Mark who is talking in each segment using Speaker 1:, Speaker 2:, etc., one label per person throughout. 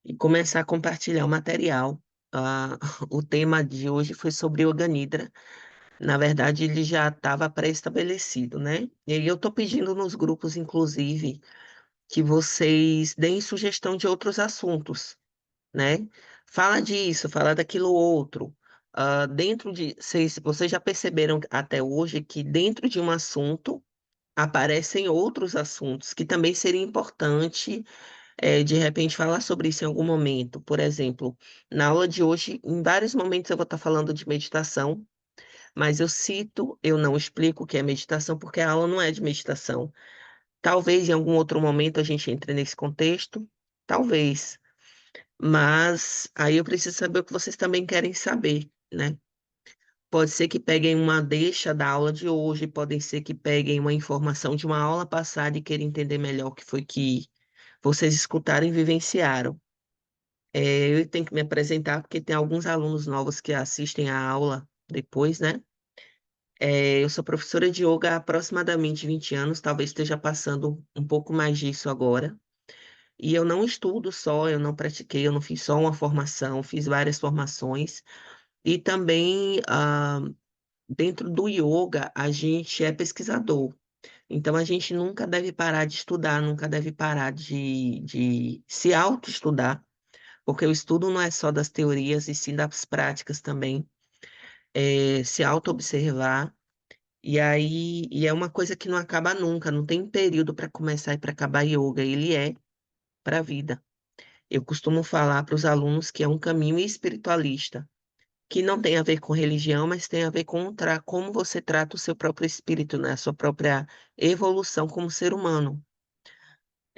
Speaker 1: e começar a compartilhar o material. Ah, o tema de hoje foi sobre Yoga Nidra. Na verdade, ele já estava pré-estabelecido, né? E aí eu estou pedindo nos grupos, inclusive, que vocês deem sugestão de outros assuntos, né? Fala disso, fala daquilo outro. Dentro de, vocês já perceberam até hoje que dentro de um assunto aparecem outros assuntos que também seria importante, de repente, falar sobre isso em algum momento. Por exemplo, na aula de hoje, em vários momentos eu vou estar falando de meditação, mas eu cito, eu não explico o que é meditação, porque a aula não é de meditação. Talvez em algum outro momento a gente entre nesse contexto, talvez. Mas aí eu preciso saber o que vocês também querem saber, né? Pode ser que peguem uma deixa da aula de hoje, podem ser que peguem uma informação de uma aula passada e queiram entender melhor o que foi que vocês escutaram e vivenciaram. Eu tenho que me apresentar porque tem alguns alunos novos que assistem a aula depois, né? Eu sou professora de yoga há aproximadamente 20 anos, talvez esteja passando um pouco mais disso agora. E eu não estudo só, eu não pratiquei, eu não fiz só uma formação, fiz várias formações. E também, dentro do yoga, a gente é pesquisador. Então, a gente nunca deve parar de estudar, nunca deve parar de se autoestudar, porque o estudo não é só das teorias, e sim das práticas também. Se auto-observar. E é uma coisa que não acaba nunca, não tem período para começar e para acabar yoga, ele é para a vida. Eu costumo falar para os alunos que é um caminho espiritualista, que não tem a ver com religião, mas tem a ver com como você trata o seu próprio espírito, né? A sua própria evolução como ser humano.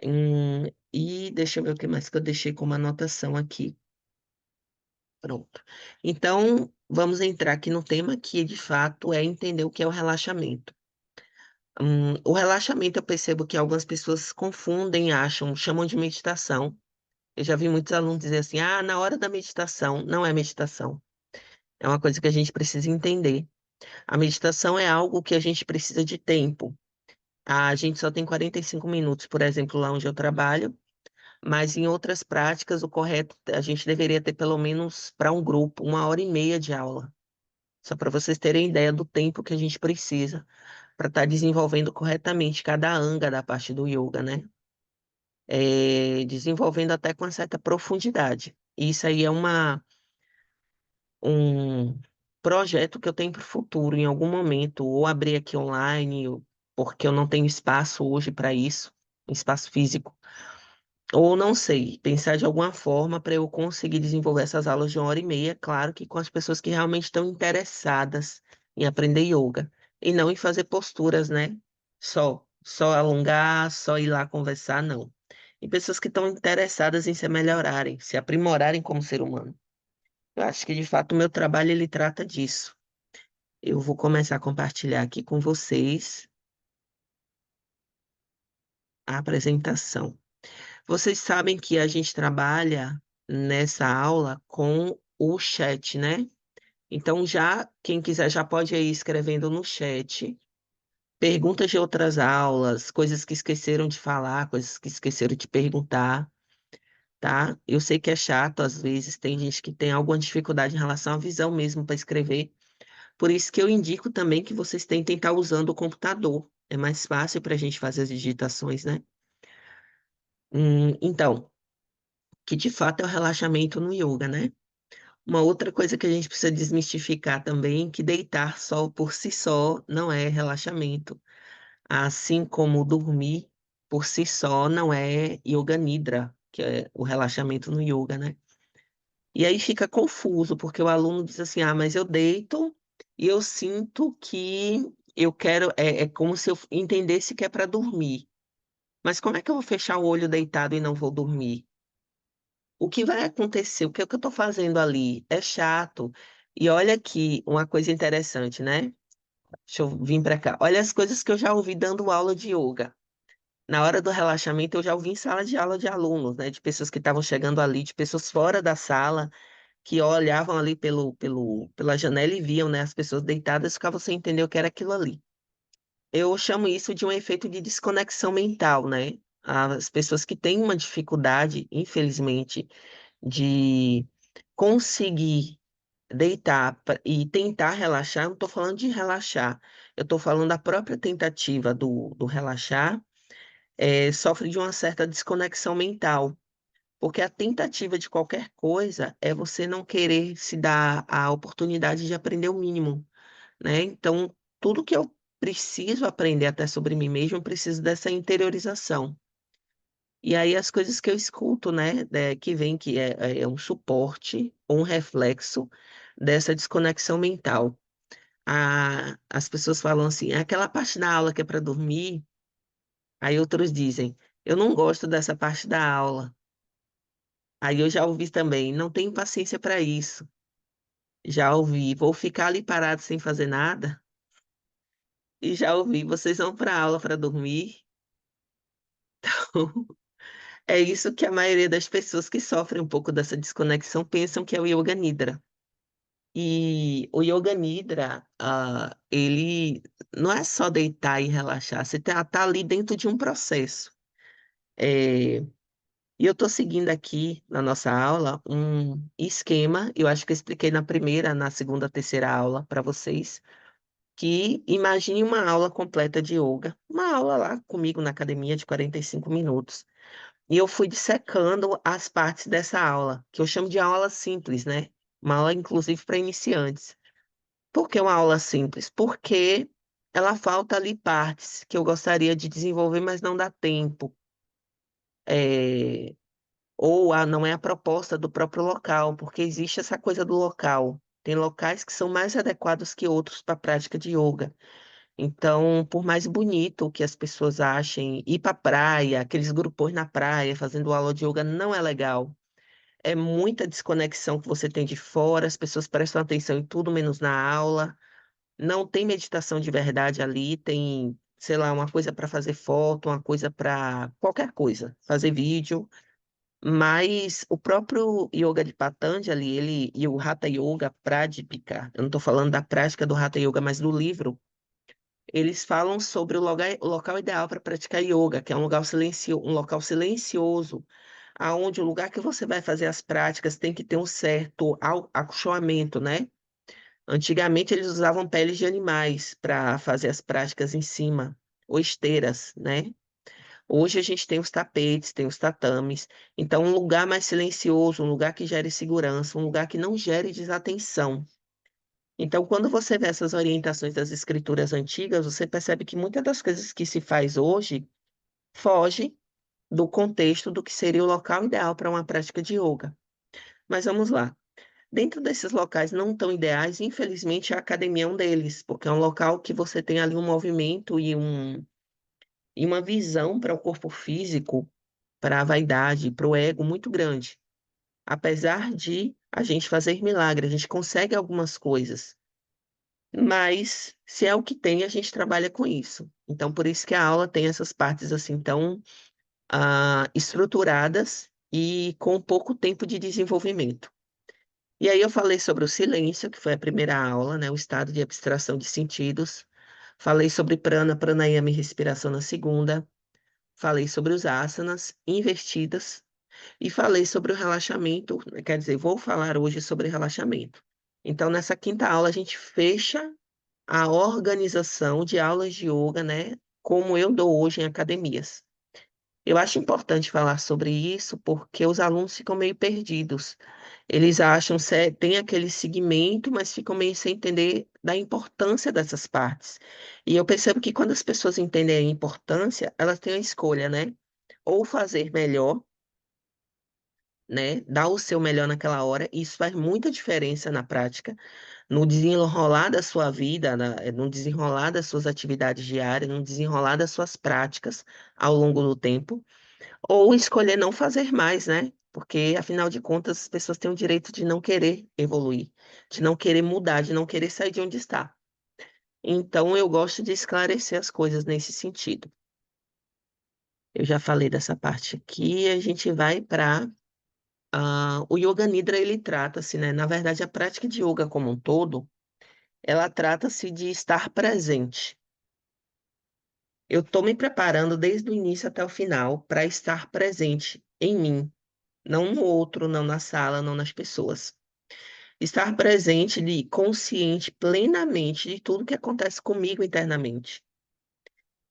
Speaker 1: E deixa eu ver o que mais que eu deixei como anotação aqui. Pronto. Então, vamos entrar aqui no tema que, de fato, é entender o que é o relaxamento. O relaxamento, eu percebo que algumas pessoas confundem, acham, chamam de meditação. Eu já vi muitos alunos dizer assim: ah, na hora da meditação, não é meditação. É uma coisa que a gente precisa entender. A meditação é algo que a gente precisa de tempo. A gente só tem 45 minutos, por exemplo, lá onde eu trabalho, mas em outras práticas, o correto, a gente deveria ter pelo menos para um grupo, 1 hora e meia de aula. Só para vocês terem ideia do tempo que a gente precisa para estar desenvolvendo corretamente cada anga da parte do yoga, né? Desenvolvendo até com uma certa profundidade. Isso aí é um projeto que eu tenho para o futuro, em algum momento, ou abrir aqui online, porque eu não tenho espaço hoje para isso, um espaço físico, ou não sei, pensar de alguma forma para eu conseguir desenvolver essas aulas de 1 hora e meia, claro que com as pessoas que realmente estão interessadas em aprender yoga, e não em fazer posturas, né? Só alongar, só ir lá conversar, não. E pessoas que estão interessadas em se melhorarem, se aprimorarem como ser humano. Eu acho que de fato o meu trabalho ele trata disso. Eu vou começar a compartilhar aqui com vocês a apresentação. Vocês sabem que a gente trabalha nessa aula com o chat, né? Então já quem quiser já pode ir escrevendo no chat perguntas de outras aulas, coisas que esqueceram de falar, coisas que esqueceram de perguntar, tá? Eu sei que é chato às vezes, tem gente que tem alguma dificuldade em relação à visão mesmo para escrever. Por isso que eu indico também que vocês tentem estar usando o computador. É mais fácil para a gente fazer as digitações, né? Então, que de fato é o relaxamento no yoga, né? Uma outra coisa que a gente precisa desmistificar também, que deitar só por si só não é relaxamento. Assim como dormir por si só não é yoga nidra, que é o relaxamento no yoga, né? E aí fica confuso, porque o aluno diz assim: ah, mas eu deito e eu sinto que eu quero. É como se eu entendesse que é para dormir. Mas como é que eu vou fechar o olho deitado e não vou dormir? O que vai acontecer? O que é que eu estou fazendo ali? É chato. E olha aqui, uma coisa interessante, né? Deixa eu vir para cá. Olha as coisas que eu já ouvi dando aula de yoga. Na hora do relaxamento, eu já ouvi em sala de aula de alunos, né? De pessoas que estavam chegando ali, de pessoas fora da sala que olhavam ali pela janela e viam, né, as pessoas deitadas, ficavam sem entender o que era aquilo ali. Eu chamo isso de um efeito de desconexão mental, né? as pessoas que têm uma dificuldade, infelizmente, de conseguir deitar e tentar relaxar, eu não estou falando de relaxar, eu estou falando da própria tentativa do relaxar, sofre de uma certa desconexão mental, porque a tentativa de qualquer coisa é você não querer se dar a oportunidade de aprender o mínimo, né? Então, tudo que eu preciso aprender até sobre mim mesmo, eu preciso dessa interiorização. E aí as coisas que eu escuto, né, que vem que é um suporte, um reflexo dessa desconexão mental. As pessoas falam assim, "É aquela parte da aula que é para dormir", aí outros dizem, eu não gosto dessa parte da aula. Aí eu já ouvi também, não tenho paciência para isso. Já ouvi, vou ficar ali parado sem fazer nada. E já ouvi, vocês vão para aula para dormir. É isso que a maioria das pessoas que sofrem um pouco dessa desconexão pensam que é o Yoga Nidra. E o Yoga Nidra, ele não é só deitar e relaxar, você tá ali dentro de um processo. É, e eu estou seguindo aqui na nossa aula um esquema, eu acho que eu expliquei na primeira, na segunda, terceira aula para vocês, que imagine uma aula completa de yoga, uma aula lá comigo na academia de 45 minutos. E eu fui dissecando as partes dessa aula, que eu chamo de aula simples, né? Uma aula, inclusive, para iniciantes. Por que uma aula simples? Porque ela falta ali partes que eu gostaria de desenvolver, mas não dá tempo. É, ou não é a proposta do próprio local, porque existe essa coisa do local. Tem locais que são mais adequados que outros para a prática de yoga. Então, por mais bonito que as pessoas achem, ir para a praia, aqueles grupões na praia fazendo aula de yoga não é legal. É muita desconexão que você tem de fora, as pessoas prestam atenção em tudo menos na aula. Não tem meditação de verdade ali, tem, sei lá, uma coisa para fazer foto, uma coisa para qualquer coisa, fazer vídeo. Mas o próprio yoga de Patanjali, ele e o Hatha Yoga Pradipika, eu não estou falando da prática do Hatha Yoga, mas do livro, eles falam sobre o local ideal para praticar yoga, que é um local silencioso, aonde o lugar que você vai fazer as práticas tem que ter um certo acolchoamento, né? Antigamente eles usavam peles de animais para fazer as práticas em cima, ou esteiras, né? Hoje a gente tem os tapetes, tem os tatames. Então, um lugar mais silencioso, um lugar que gere segurança, um lugar que não gere desatenção. Então, quando você vê essas orientações das escrituras antigas, você percebe que muitas das coisas que se faz hoje foge do contexto do que seria o local ideal para uma prática de yoga. Mas vamos lá. Dentro desses locais não tão ideais, infelizmente a academia é um deles, porque é um local que você tem ali um movimento e uma visão para o corpo físico, para a vaidade, para o ego muito grande. Apesar de a gente fazer milagre, a gente consegue algumas coisas, mas se é o que tem, a gente trabalha com isso. Então, por isso que a aula tem essas partes assim tão estruturadas e com pouco tempo de desenvolvimento. E aí eu falei sobre o silêncio, que foi a primeira aula, né, o estado de abstração de sentidos. Falei sobre prana, pranayama e respiração na segunda. Falei sobre os asanas invertidas e falei sobre o relaxamento, né, quer dizer, vou falar hoje sobre relaxamento. Então, nessa quinta aula, a gente fecha a organização de aulas de yoga, né, como eu dou hoje em academias. Eu acho importante falar sobre isso porque os alunos ficam meio perdidos. Eles acham, tem aquele segmento, mas ficam meio sem entender da importância dessas partes. E eu percebo que quando as pessoas entendem a importância, elas têm a escolha, né? Ou fazer melhor, né? Dar o seu melhor naquela hora. E isso faz muita diferença na prática, no desenrolar da sua vida, no desenrolar das suas atividades diárias, no desenrolar das suas práticas ao longo do tempo. Ou escolher não fazer mais, né? Porque, afinal de contas, as pessoas têm o direito de não querer evoluir, de não querer mudar, de não querer sair de onde está. Então, eu gosto de esclarecer as coisas nesse sentido. Eu já falei dessa parte aqui, a gente vai para o Yoga Nidra, ele trata-se, né? Na verdade, a prática de yoga como um todo, ela trata-se de estar presente. Eu estou me preparando desde o início até o final para estar presente em mim, não no outro, não na sala, não nas pessoas. Estar presente e consciente plenamente de tudo que acontece comigo internamente.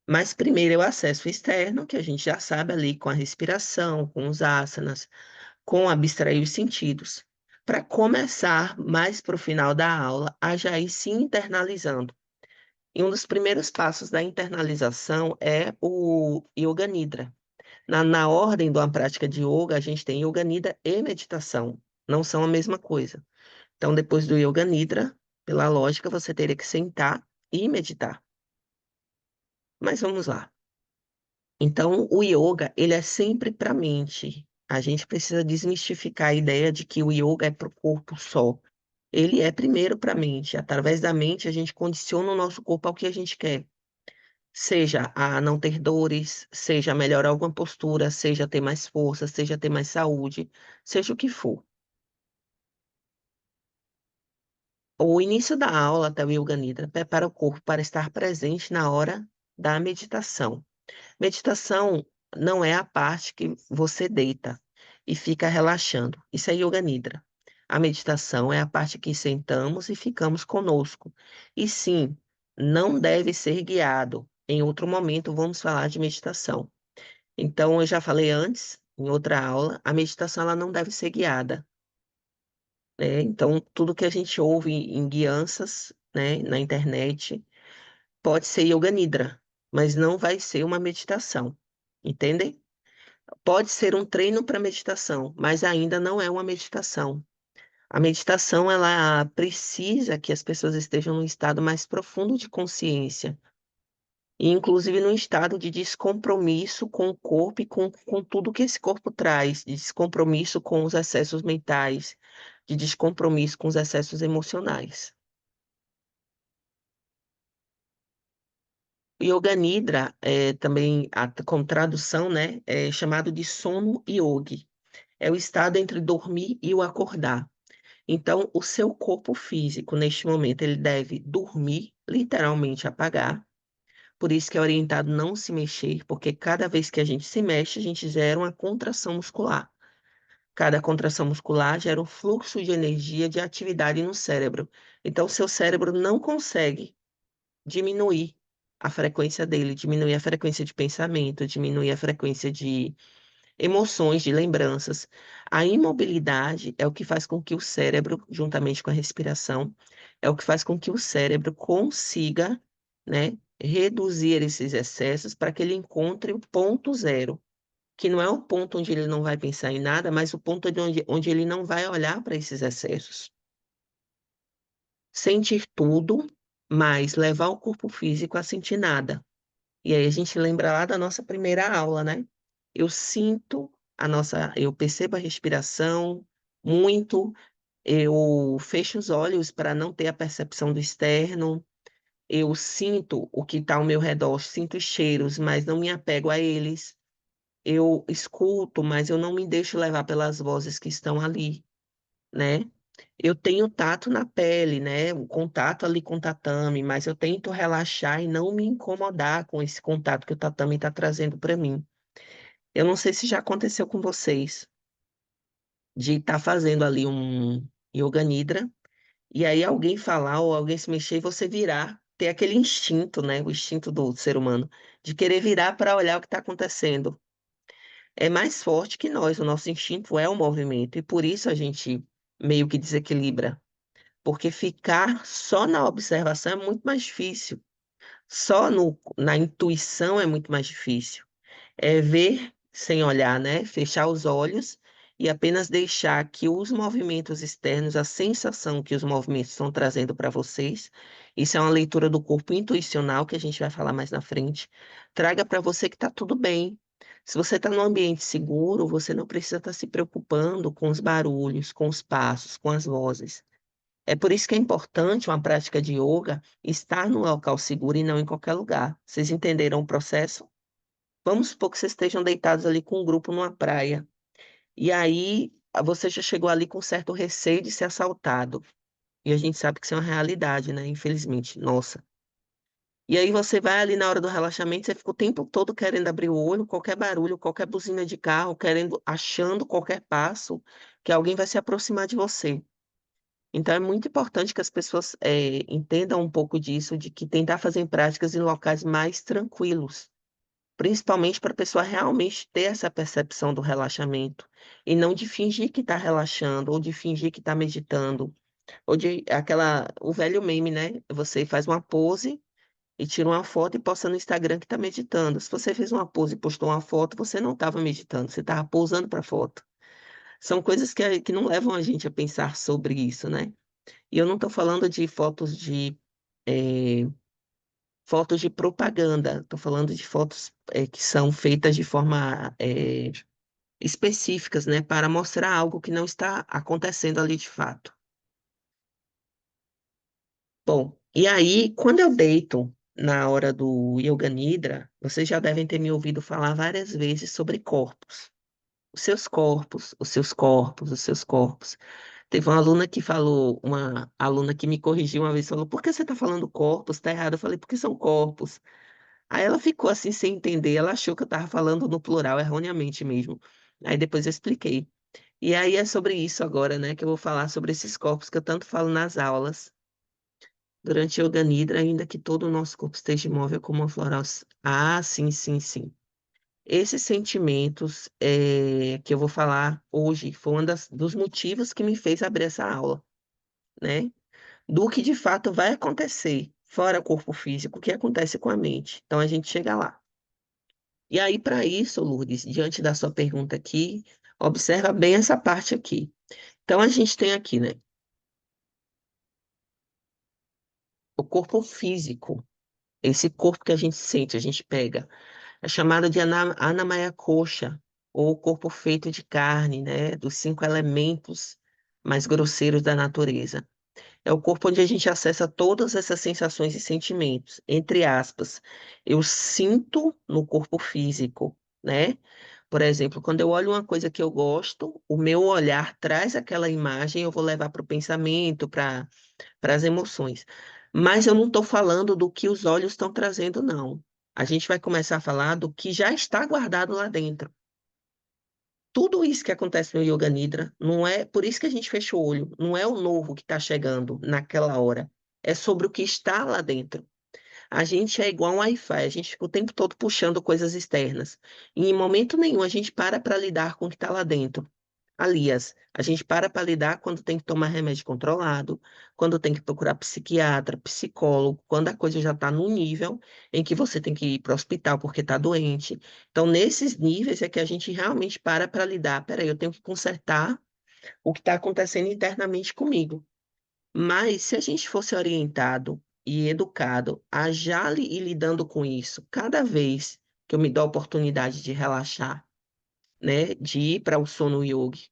Speaker 1: Mas primeiro é o acesso externo, que a gente já sabe ali com a respiração, com os asanas, com abstrair os sentidos, para começar mais para o final da aula a já ir se internalizando. E um dos primeiros passos da internalização é o Yoga Nidra. Na ordem de uma prática de yoga, a gente tem Yoga Nidra e meditação. Não são a mesma coisa. Então, depois do Yoga Nidra, pela lógica, você teria que sentar e meditar. Mas vamos lá. Então, o yoga, ele é sempre para a mente. A gente precisa desmistificar a ideia de que o yoga é para o corpo só. Ele é primeiro para a mente. Através da mente, a gente condiciona o nosso corpo ao que a gente quer. Seja a não ter dores, seja melhorar alguma postura, seja ter mais força, seja ter mais saúde, seja o que for. O início da aula até o Yoga Nidra prepara o corpo para estar presente na hora da meditação. Meditação não é a parte que você deita e fica relaxando. Isso é Yoga Nidra. A meditação é a parte que sentamos e ficamos conosco. E sim, não deve ser guiado. Em outro momento, vamos falar de meditação. Então, eu já falei antes, em outra aula, a meditação ela não deve ser guiada, né? Então, tudo que a gente ouve em guianças, né, na internet, pode ser Yoga Nidra, mas não vai ser uma meditação. Entendem? Pode ser um treino para meditação, mas ainda não é uma meditação. A meditação, ela precisa que as pessoas estejam num estado mais profundo de consciência, e inclusive num estado de descompromisso com o corpo e com tudo que esse corpo traz, de descompromisso com os excessos mentais, de descompromisso com os excessos emocionais. O Yoga Nidra, também, com tradução, né, é chamado de sono yogi. É o estado entre dormir e o acordar. Então, o seu corpo físico, neste momento, ele deve dormir, literalmente apagar. Por isso que é orientado não se mexer, porque cada vez que a gente se mexe, a gente gera uma contração muscular. Cada contração muscular gera um fluxo de energia de atividade no cérebro. Então, o seu cérebro não consegue diminuir a frequência dele, diminuir a frequência de pensamento, diminuir a frequência de emoções, de lembranças. A imobilidade é o que faz com que o cérebro, juntamente com a respiração, é o que faz com que o cérebro consiga, né, reduzir esses excessos para que ele encontre o ponto zero, que não é o ponto onde ele não vai pensar em nada, mas o ponto onde ele não vai olhar para esses excessos. Sentir tudo, mas levar o corpo físico a sentir nada. E aí a gente lembra lá da nossa primeira aula, né? Eu sinto eu percebo a respiração muito, eu fecho os olhos para não ter a percepção do externo, eu sinto o que está ao meu redor, sinto os cheiros, mas não me apego a eles. Eu escuto, mas eu não me deixo levar pelas vozes que estão ali, né? Eu tenho tato na pele, né? O contato ali com o tatame, mas eu tento relaxar e não me incomodar com esse contato que o tatame está trazendo para mim. Eu não sei se já aconteceu com vocês, de estar fazendo ali um yoga nidra, e aí alguém falar ou alguém se mexer e você virar, ter aquele instinto, né? O instinto do ser humano, de querer virar para olhar o que está acontecendo. É mais forte que nós, o nosso instinto é o movimento, e por isso a gente meio que desequilibra. Porque ficar só na observação é muito mais difícil. Só na intuição é muito mais difícil. É ver sem olhar, né? Fechar os olhos e apenas deixar que os movimentos externos, a sensação que os movimentos estão trazendo para vocês, isso é uma leitura do corpo intuicional que a gente vai falar mais na frente, traga para você que está tudo bem. Se você está num ambiente seguro, você não precisa estar se preocupando com os barulhos, com os passos, com as vozes. É por isso que é importante uma prática de yoga estar num local seguro e não em qualquer lugar. Vocês entenderam o processo? Vamos supor que vocês estejam deitados ali com um grupo numa praia. E aí você já chegou ali com certo receio de ser assaltado. E a gente sabe que isso é uma realidade, né? Infelizmente, nossa. E aí você vai ali na hora do relaxamento, você fica o tempo todo querendo abrir o olho, qualquer barulho, qualquer buzina de carro, querendo, achando qualquer passo que alguém vai se aproximar de você. Então é muito importante que as pessoas entendam um pouco disso, de que tentar fazer práticas em locais mais tranquilos, principalmente para a pessoa realmente ter essa percepção do relaxamento e não de fingir que está relaxando ou de fingir que está meditando. Ou de o velho meme, né? Você faz uma pose e tira uma foto e posta no Instagram que está meditando. Se você fez uma pose e postou uma foto, você não estava meditando, você estava posando para foto. São coisas que não levam a gente a pensar sobre isso, né? E eu não estou falando de eh, fotos de propaganda, estou falando de fotos que são feitas de forma específicas, né? Para mostrar algo que não está acontecendo ali de fato. Bom, e aí, quando eu deito na hora do Yoga Nidra, vocês já devem ter me ouvido falar várias vezes sobre corpos. Os seus corpos, os seus corpos, os seus corpos. Teve uma aluna que falou, uma aluna que me corrigiu uma vez, falou, por que você está falando corpos? Está errado. Eu falei, porque são corpos. Aí ela ficou assim sem entender, ela achou que eu estava falando no plural, erroneamente mesmo. Aí depois eu expliquei. E aí é sobre isso agora, né, que eu vou falar sobre esses corpos que eu tanto falo nas aulas. Durante a Yoga Nidra, ainda que todo o nosso corpo esteja imóvel como uma floral. Ah, sim, sim, sim. Esses sentimentos que eu vou falar hoje foi dos motivos que me fez abrir essa aula, né? Do que de fato vai acontecer fora o corpo físico, o que acontece com a mente. Então a gente chega lá. E aí, para isso, Lourdes, diante da sua pergunta aqui, observa bem essa parte aqui. Então a gente tem aqui, né? O corpo físico, esse corpo que a gente sente, a gente pega. É chamado de Anamaya Coxa, ou corpo feito de carne, né? Dos cinco elementos mais grosseiros da natureza. É o corpo onde a gente acessa todas essas sensações e sentimentos. Entre aspas, eu sinto no corpo físico, né? Por exemplo, quando eu olho uma coisa que eu gosto, o meu olhar traz aquela imagem, eu vou levar para o pensamento, para as emoções. Mas eu não estou falando do que os olhos estão trazendo, não. A gente vai começar a falar do que já está guardado lá dentro. Tudo isso que acontece no Yoga Nidra não é por isso que a gente fecha o olho, não é o novo que está chegando naquela hora. É sobre o que está lá dentro. A gente é igual um Wi-Fi, a gente fica o tempo todo puxando coisas externas. E em momento nenhum a gente para lidar com o que está lá dentro. Aliás, a gente para lidar quando tem que tomar remédio controlado, quando tem que procurar psiquiatra, psicólogo, quando a coisa já está num nível em que você tem que ir para o hospital porque está doente. Então, nesses níveis é que a gente realmente para lidar. Peraí, eu tenho que consertar o que está acontecendo internamente comigo. Mas se a gente fosse orientado e educado a ir lidando com isso, cada vez que eu me dou a oportunidade de relaxar, né, de ir para o sono yogi.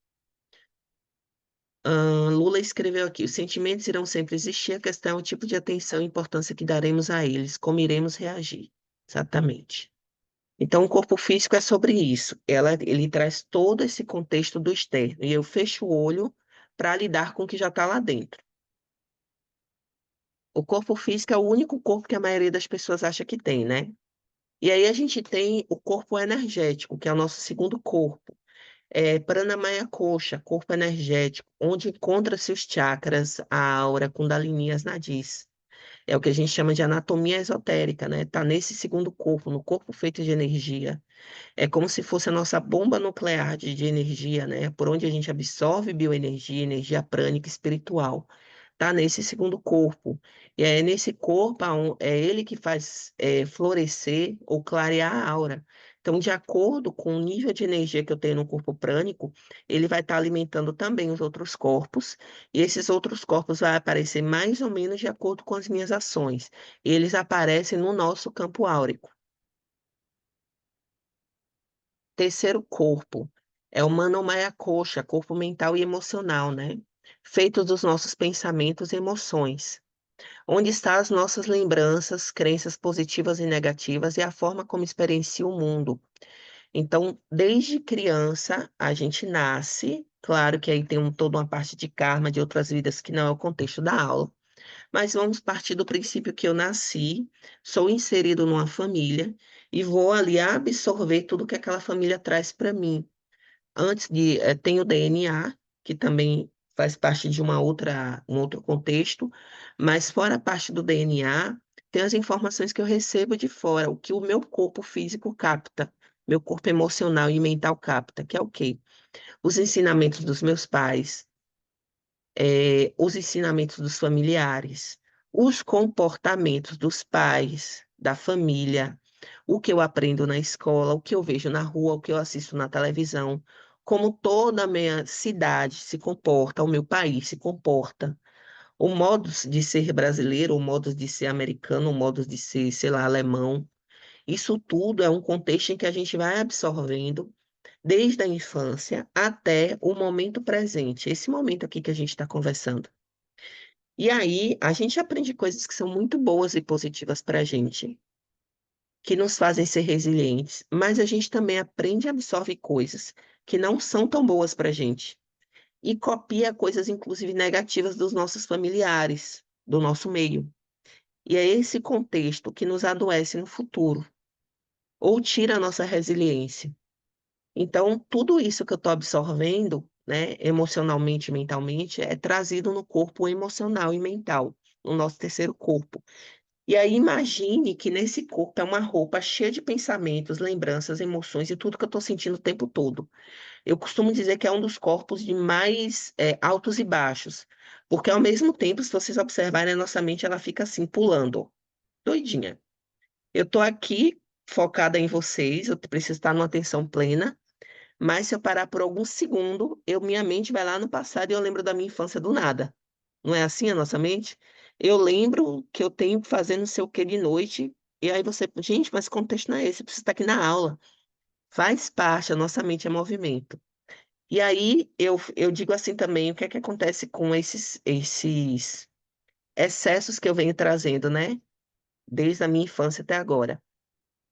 Speaker 1: Lula escreveu aqui: os sentimentos irão sempre existir, a questão é o tipo de atenção e importância que daremos a eles, como iremos reagir. Exatamente. Então, o corpo físico é sobre isso. Ele traz todo esse contexto do externo. E eu fecho o olho para lidar com o que já está lá dentro. O corpo físico é o único corpo que a maioria das pessoas acha que tem, né? E aí a gente tem o corpo energético, que é o nosso segundo corpo. Pranamaya Coxa, corpo energético, onde encontra-se os chakras, a aura, Kundalini e as nadis. É o que a gente chama de anatomia esotérica, né? Tá nesse segundo corpo, no corpo feito de energia. É como se fosse a nossa bomba nuclear de energia, né? Por onde a gente absorve bioenergia, energia prânica espiritual. Tá nesse segundo corpo. E é nesse corpo, é ele que faz florescer ou clarear a aura. Então, de acordo com o nível de energia que eu tenho no corpo prânico, ele vai estar alimentando também os outros corpos, e esses outros corpos vão aparecer mais ou menos de acordo com as minhas ações. Eles aparecem no nosso campo áurico. Terceiro corpo é o Manomaya Coxa, corpo mental e emocional, né? Feito dos nossos pensamentos e emoções. Onde estão as nossas lembranças, crenças positivas e negativas e a forma como experiencia o mundo. Então, desde criança, a gente nasce, claro que aí tem toda uma parte de karma de outras vidas que não é o contexto da aula, Mas vamos partir do princípio que eu nasci, sou inserido numa família e vou ali absorver tudo que aquela família traz para mim. Tem o DNA, que também faz parte de um outro contexto, mas fora a parte do DNA, tem as informações que eu recebo de fora, o que o meu corpo físico capta, meu corpo emocional e mental capta, que é o quê? Os ensinamentos dos meus pais, os ensinamentos dos familiares, os comportamentos dos pais, da família, o que eu aprendo na escola, o que eu vejo na rua, o que eu assisto na televisão, como toda a minha cidade se comporta, o meu país se comporta, o modo de ser brasileiro, o modo de ser americano, o modo de ser, sei lá, alemão. Isso tudo é um contexto em que a gente vai absorvendo desde a infância até o momento presente, esse momento aqui que a gente está conversando. E aí, a gente aprende coisas que são muito boas e positivas para a gente, que nos fazem ser resilientes, mas a gente também aprende e absorve coisas que não são tão boas para a gente e copia coisas, inclusive negativas, dos nossos familiares, do nosso meio. E é esse contexto que nos adoece no futuro, ou tira a nossa resiliência. Então, tudo isso que eu estou absorvendo, né, emocionalmente e mentalmente, é trazido no corpo emocional e mental, no nosso terceiro corpo. E aí, imagine que nesse corpo é uma roupa cheia de pensamentos, lembranças, emoções e tudo que eu estou sentindo o tempo todo. Eu costumo dizer que é um dos corpos de mais altos e baixos, porque ao mesmo tempo, se vocês observarem, a nossa mente ela fica assim, pulando, doidinha. Eu estou aqui focada em vocês, eu preciso estar numa atenção plena. Mas se eu parar por algum segundo, minha mente vai lá no passado e eu lembro da minha infância do nada. Não é assim a nossa mente? Eu lembro que eu tenho que fazer não sei o que de noite, e aí você, gente, mas o contexto não é esse, eu preciso estar aqui na aula. Faz parte, a nossa mente é movimento. E aí eu digo assim também, o que é que acontece com esses excessos que eu venho trazendo, né? Desde a minha infância até agora.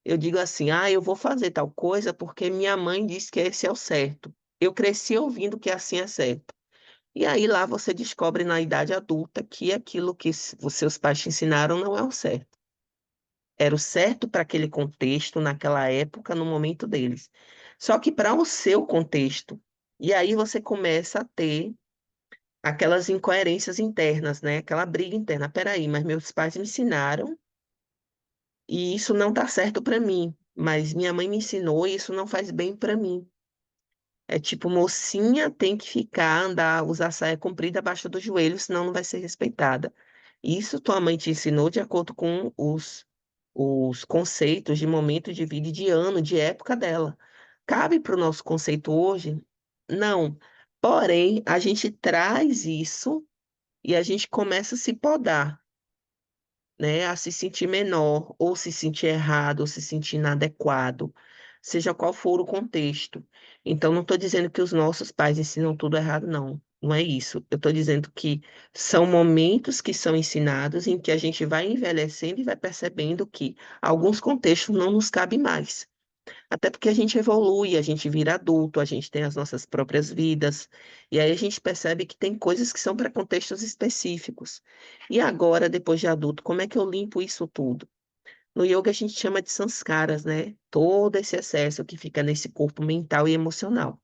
Speaker 1: Eu digo assim, eu vou fazer tal coisa porque minha mãe disse que esse é o certo. Eu cresci ouvindo que assim é certo. E aí lá você descobre na idade adulta que aquilo que os seus pais te ensinaram não é o certo. Era o certo para aquele contexto, naquela época, no momento deles. Só que para o seu contexto. E aí você começa a ter aquelas incoerências internas, né? Aquela briga interna. Peraí, mas meus pais me ensinaram e isso não está certo para mim. Mas minha mãe me ensinou e isso não faz bem para mim. É tipo, mocinha tem que ficar, andar, usar saia comprida abaixo do joelho, senão não vai ser respeitada. Isso tua mãe te ensinou de acordo com os conceitos de momento de vida e de ano, de época dela. Cabe para o nosso conceito hoje? Não. Porém, a gente traz isso e a gente começa a se podar, né, a se sentir menor, ou se sentir errado, ou se sentir inadequado, seja qual for o contexto. Então, não estou dizendo que os nossos pais ensinam tudo errado, não. Não é isso. Eu estou dizendo que são momentos que são ensinados em que a gente vai envelhecendo e vai percebendo que alguns contextos não nos cabem mais. Até porque a gente evolui, a gente vira adulto, a gente tem as nossas próprias vidas, e aí a gente percebe que tem coisas que são para contextos específicos. E agora, depois de adulto, como é que eu limpo isso tudo? No yoga a gente chama de sanskaras, né? Todo esse excesso que fica nesse corpo mental e emocional.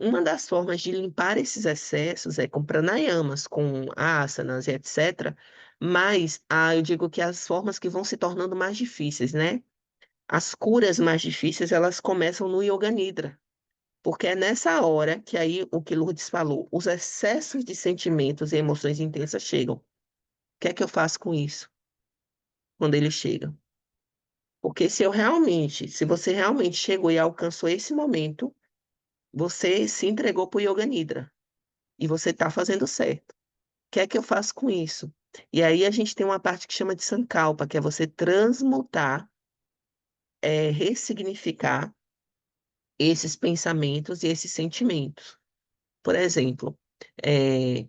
Speaker 1: Uma das formas de limpar esses excessos é com pranayamas, com asanas e etc. Mas eu digo que as formas que vão se tornando mais difíceis, né? As curas mais difíceis, elas começam no Yoga Nidra, porque é nessa hora que aí o que Lourdes falou, os excessos de sentimentos e emoções intensas chegam. O que é que eu faço com isso quando eles chegam? Porque se você realmente chegou e alcançou esse momento, você se entregou para o Yoga Nidra e você está fazendo certo. O que é que eu faço com isso? E aí a gente tem uma parte que chama de Sankalpa, que é você transmutar, ressignificar esses pensamentos e esses sentimentos. Por exemplo, eh,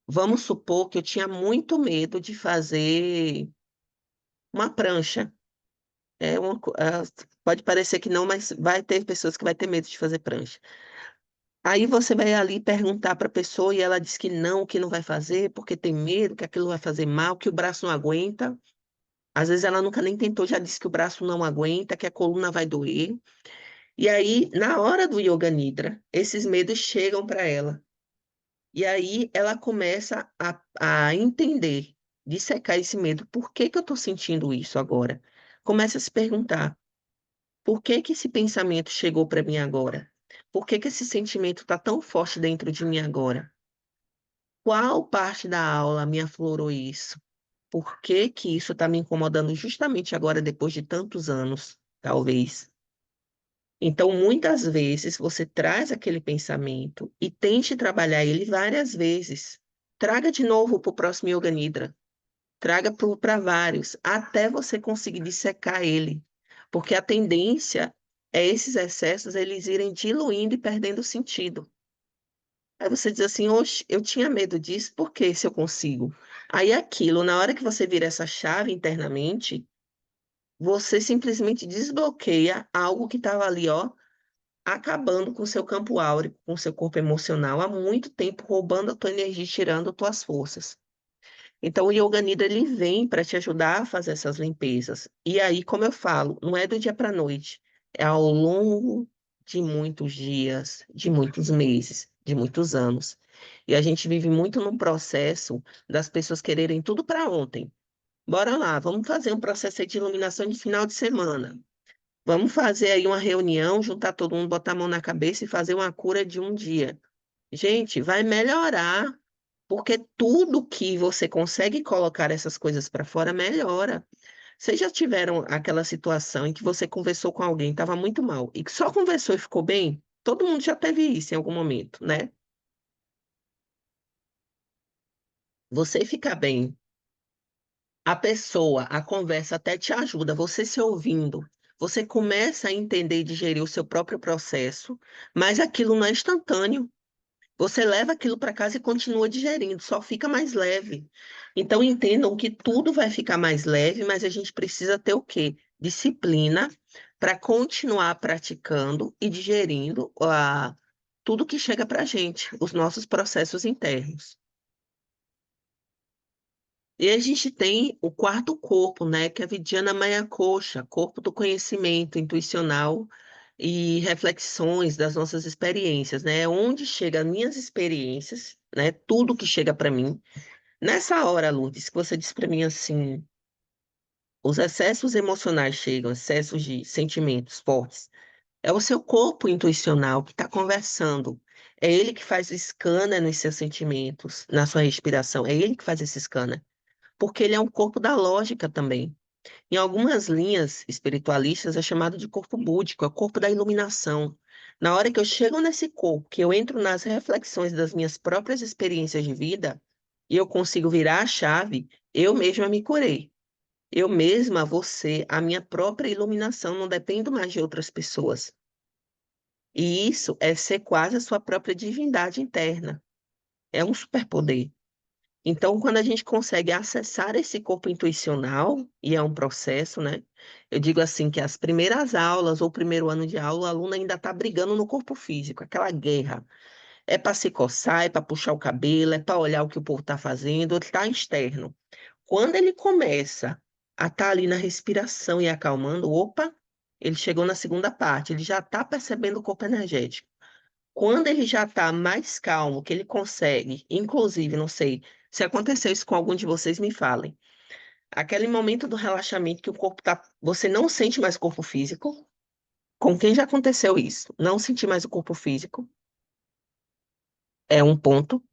Speaker 1: vamos supor que eu tinha muito medo de fazer uma prancha. Pode parecer que não, mas vai ter pessoas que vai ter medo de fazer prancha. Aí você vai ali perguntar para a pessoa e ela diz que não vai fazer, porque tem medo, que aquilo vai fazer mal, que o braço não aguenta. Às vezes ela nunca nem tentou, já disse que o braço não aguenta, que a coluna vai doer. E aí, na hora do Yoga Nidra, esses medos chegam para ela. E aí ela começa a entender, dissecar esse medo. Por que que eu estou sentindo isso agora? Começa a se perguntar, por que que esse pensamento chegou para mim agora? Por que que esse sentimento está tão forte dentro de mim agora? Qual parte da aula me aflorou isso? Por que que isso está me incomodando justamente agora, depois de tantos anos, talvez? Então, muitas vezes, você traz aquele pensamento e tente trabalhar ele várias vezes. Traga de novo para o próximo Yoga Nidra. Traga para vários, até você conseguir dissecar ele. Porque a tendência é esses excessos eles irem diluindo e perdendo sentido. Aí você diz assim, oxe, eu tinha medo disso, por que se eu consigo? Aí aquilo, na hora que você vira essa chave internamente, você simplesmente desbloqueia algo que estava ali, ó, acabando com o seu campo áureo, com o seu corpo emocional há muito tempo, roubando a tua energia, e tirando tuas forças. Então, o Yoga Nidra, ele vem para te ajudar a fazer essas limpezas. E aí, como eu falo, não é do dia para a noite, é ao longo de muitos dias, de muitos meses, de muitos anos. E a gente vive muito num processo das pessoas quererem tudo para ontem. Bora lá, vamos fazer um processo aí de iluminação de final de semana. Vamos fazer aí uma reunião, juntar todo mundo, botar a mão na cabeça e fazer uma cura de um dia. Gente, vai melhorar, porque tudo que você consegue colocar essas coisas para fora melhora. Vocês já tiveram aquela situação em que você conversou com alguém, estava muito mal, e que só conversou e ficou bem? Todo mundo já teve isso em algum momento, né? Você ficar bem, a pessoa, a conversa até te ajuda, você se ouvindo. Você começa a entender e digerir o seu próprio processo, mas aquilo não é instantâneo. Você leva aquilo para casa e continua digerindo, só fica mais leve. Então entendam que tudo vai ficar mais leve, mas a gente precisa ter o quê? Disciplina para continuar praticando e digerindo tudo que chega para a gente, os nossos processos internos. E a gente tem o quarto corpo, né, que é a Vidyana Maya Kosha, corpo do conhecimento intuicional e reflexões das nossas experiências, né? Onde chegam as minhas experiências, né? Tudo que chega para mim. Nessa hora, Lourdes, que você disse para mim assim, os excessos emocionais chegam, excessos de sentimentos fortes. É o seu corpo intuicional que está conversando. É ele que faz o scanner nos seus sentimentos, na sua respiração. É ele que faz esse scanner. Porque ele é um corpo da lógica também. Em algumas linhas espiritualistas é chamado de corpo búdico, é o corpo da iluminação. Na hora que eu chego nesse corpo, que eu entro nas reflexões das minhas próprias experiências de vida, e eu consigo virar a chave, eu mesma me curei. Eu mesma vou ser a minha própria iluminação, não dependo mais de outras pessoas. E isso é ser quase a sua própria divindade interna. É um superpoder. Então, quando a gente consegue acessar esse corpo intuicional, e é um processo, né? Eu digo assim que as primeiras aulas ou o primeiro ano de aula, o aluno ainda está brigando no corpo físico, aquela guerra. É para se coçar, é para puxar o cabelo, é para olhar o que o povo está fazendo, está externo. Quando ele começa a estar ali na respiração e acalmando, opa, ele chegou na segunda parte, ele já está percebendo o corpo energético. Quando ele já está mais calmo, que ele consegue, inclusive, não sei, se aconteceu isso com algum de vocês, me falem. Aquele momento do relaxamento que o corpo tá, você não sente mais o corpo físico. Com quem já aconteceu isso? Não sentir mais o corpo físico é um ponto.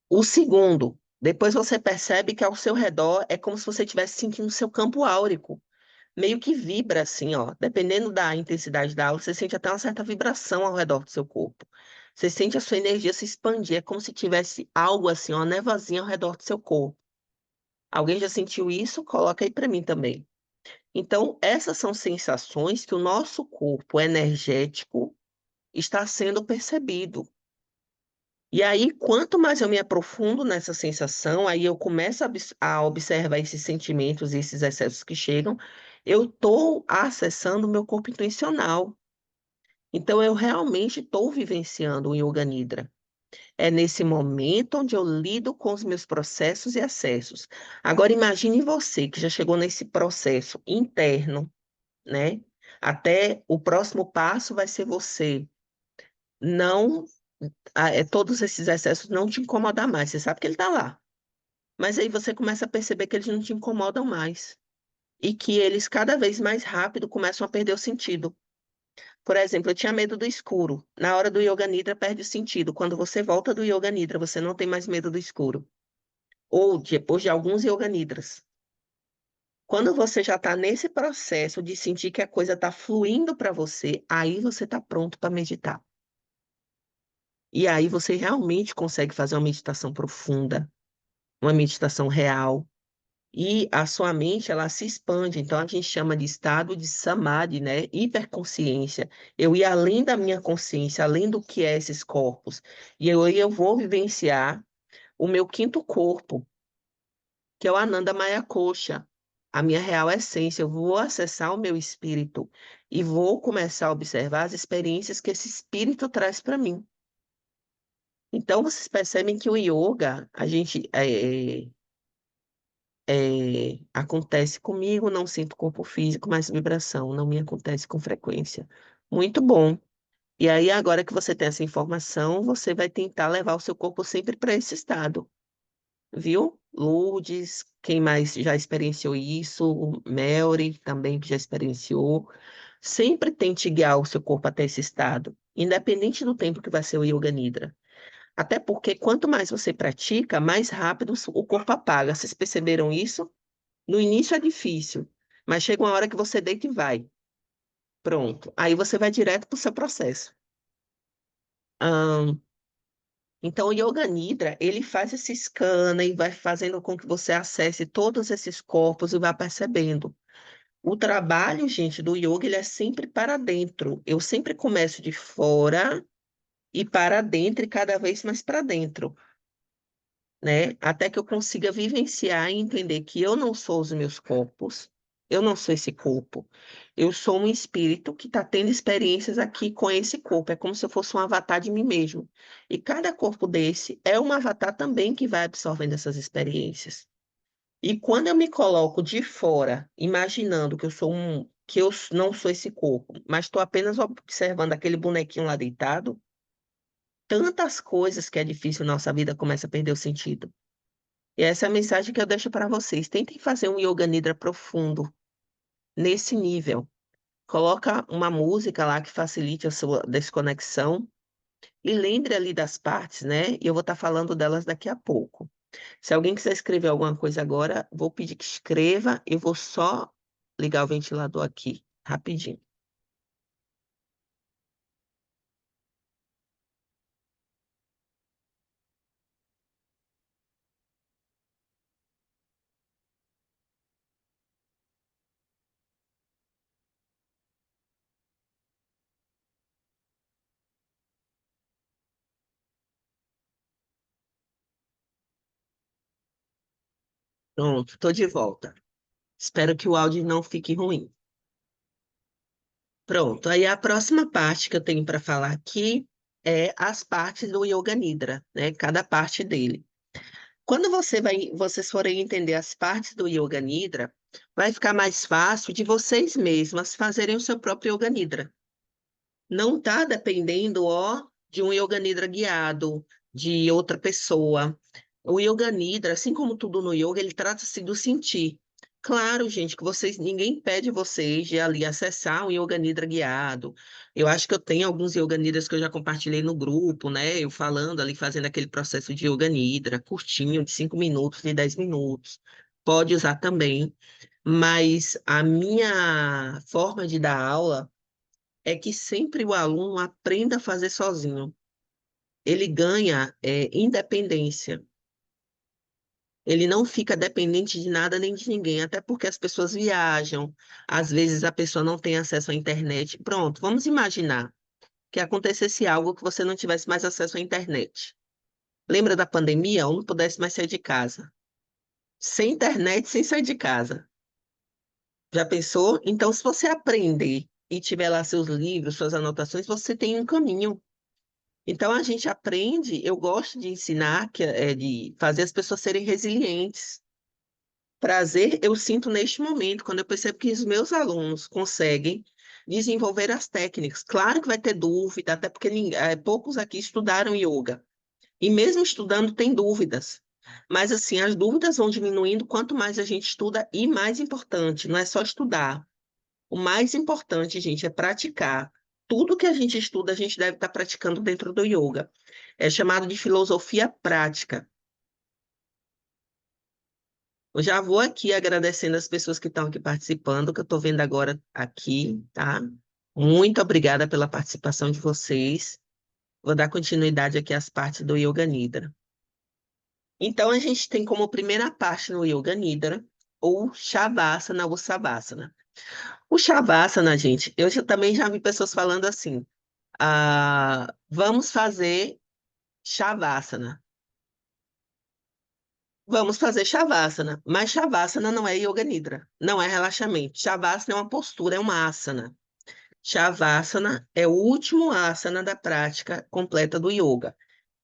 Speaker 1: O segundo, depois você percebe que ao seu redor é como se você estivesse sentindo o seu campo áurico. Meio que vibra assim, ó. Dependendo da intensidade da aula, você sente até uma certa vibração ao redor do seu corpo. Você sente a sua energia se expandir, é como se tivesse algo assim, uma nevozinha ao redor do seu corpo. Alguém já sentiu isso? Coloca aí para mim também. Então, essas são sensações que o nosso corpo energético está sendo percebido. E aí, quanto mais eu me aprofundo nessa sensação, aí eu começo a observar esses sentimentos e esses excessos que chegam, eu estou acessando o meu corpo intencional. Então, eu realmente estou vivenciando o Yoga Nidra. É nesse momento onde eu lido com os meus processos e acessos. Agora, imagine você que já chegou nesse processo interno, né? Até o próximo passo vai ser você não, todos esses excessos não te incomodar mais. Você sabe que ele está lá. Mas aí você começa a perceber que eles não te incomodam mais. E que eles cada vez mais rápido começam a perder o sentido. Por exemplo, eu tinha medo do escuro. Na hora do Yoga Nidra perde o sentido. Quando você volta do Yoga Nidra, você não tem mais medo do escuro. Ou depois de alguns Yoga Nidras. Quando você já está nesse processo de sentir que a coisa está fluindo para você, aí você está pronto para meditar. E aí você realmente consegue fazer uma meditação profunda, uma meditação real. E a sua mente, ela se expande. Então, a gente chama de estado de samadhi, né? Hiperconsciência. Eu ir além da minha consciência, além do que é esses corpos. E eu vou vivenciar o meu quinto corpo, que é o Ananda Maya Kosha, a minha real essência. Eu vou acessar o meu espírito e vou começar a observar as experiências que esse espírito traz para mim. Então, vocês percebem que o yoga, a gente acontece comigo, não sinto corpo físico, mas vibração não me acontece com frequência. Muito bom. E aí, agora que você tem essa informação, você vai tentar levar o seu corpo sempre para esse estado, viu? Lourdes, quem mais já experienciou isso? O Melry também que já experienciou. Sempre tente guiar o seu corpo até esse estado, independente do tempo que vai ser o Yoga Nidra. Até porque quanto mais você pratica, mais rápido o corpo apaga. Vocês perceberam isso? No início é difícil, mas chega uma hora que você deita e vai. Pronto. Aí você vai direto para o seu processo. Ahn, então, o Yoga Nidra, ele faz esse scanner e vai fazendo com que você acesse todos esses corpos e vá percebendo. O trabalho, gente, do yoga, ele é sempre para dentro. Eu sempre começo de fora e para dentro e cada vez mais para dentro, né? Até que eu consiga vivenciar e entender que eu não sou os meus corpos, eu não sou esse corpo. Eu sou um espírito que está tendo experiências aqui com esse corpo. É como se eu fosse um avatar de mim mesmo. E cada corpo desse é um avatar também que vai absorvendo essas experiências. E quando eu me coloco de fora, imaginando que que eu não sou esse corpo, mas estou apenas observando aquele bonequinho lá deitado, tantas coisas que é difícil na nossa vida começa a perder o sentido. E essa é a mensagem que eu deixo para vocês. Tentem fazer um Yoga Nidra profundo, nesse nível. Coloca uma música lá que facilite a sua desconexão e lembre ali das partes, né? E eu vou estar falando delas daqui a pouco. Se alguém quiser escrever alguma coisa agora, vou pedir que escreva. Eu vou só ligar o ventilador aqui, rapidinho. Pronto, estou de volta. Espero que o áudio não fique ruim. Pronto, aí a próxima parte que eu tenho para falar aqui é as partes do Yoga Nidra, né? Cada parte dele. Quando vocês forem entender as partes do Yoga Nidra, vai ficar mais fácil de vocês mesmas fazerem o seu próprio Yoga Nidra. Não está dependendo, ó, de um Yoga Nidra guiado, de outra pessoa. O Yoga Nidra, assim como tudo no yoga, ele trata-se do sentir. Claro, gente, que ninguém pede vocês de ali acessar um Yoga Nidra guiado. Eu acho que eu tenho alguns Yoga Nidras que eu já compartilhei no grupo, né? Eu falando ali, fazendo aquele processo de Yoga Nidra, curtinho, de 5 minutos, de 10 minutos. Pode usar também. Mas a minha forma de dar aula é que sempre o aluno aprenda a fazer sozinho. Ele ganha independência. Ele não fica dependente de nada nem de ninguém, até porque as pessoas viajam, às vezes a pessoa não tem acesso à internet. Pronto, vamos imaginar que acontecesse algo que você não tivesse mais acesso à internet. Lembra da pandemia? Ou não pudesse mais sair de casa. Sem internet, sem sair de casa. Já pensou? Então, se você aprender e tiver lá seus livros, suas anotações, você tem um caminho. Então a gente aprende, eu gosto de ensinar, de fazer as pessoas serem resilientes. Prazer eu sinto neste momento, quando eu percebo que os meus alunos conseguem desenvolver as técnicas. Claro que vai ter dúvida, até porque poucos aqui estudaram yoga. E mesmo estudando, tem dúvidas. Mas assim, as dúvidas vão diminuindo quanto mais a gente estuda, e mais importante, não é só estudar. O mais importante, gente, é praticar. Tudo que a gente estuda, a gente deve estar praticando dentro do yoga. É chamado de filosofia prática. Eu já vou aqui agradecendo as pessoas que estão aqui participando, que eu estou vendo agora aqui, tá? Muito obrigada pela participação de vocês. Vou dar continuidade aqui às partes do Yoga Nidra. Então, a gente tem como primeira parte no Yoga Nidra o Shavasana ou Savasana. O Shavasana, gente, também já vi pessoas falando assim, vamos fazer Shavasana. Vamos fazer Shavasana, mas Shavasana não é Yoga Nidra, não é relaxamento. Shavasana é uma postura, é uma asana. Shavasana é o último asana da prática completa do yoga.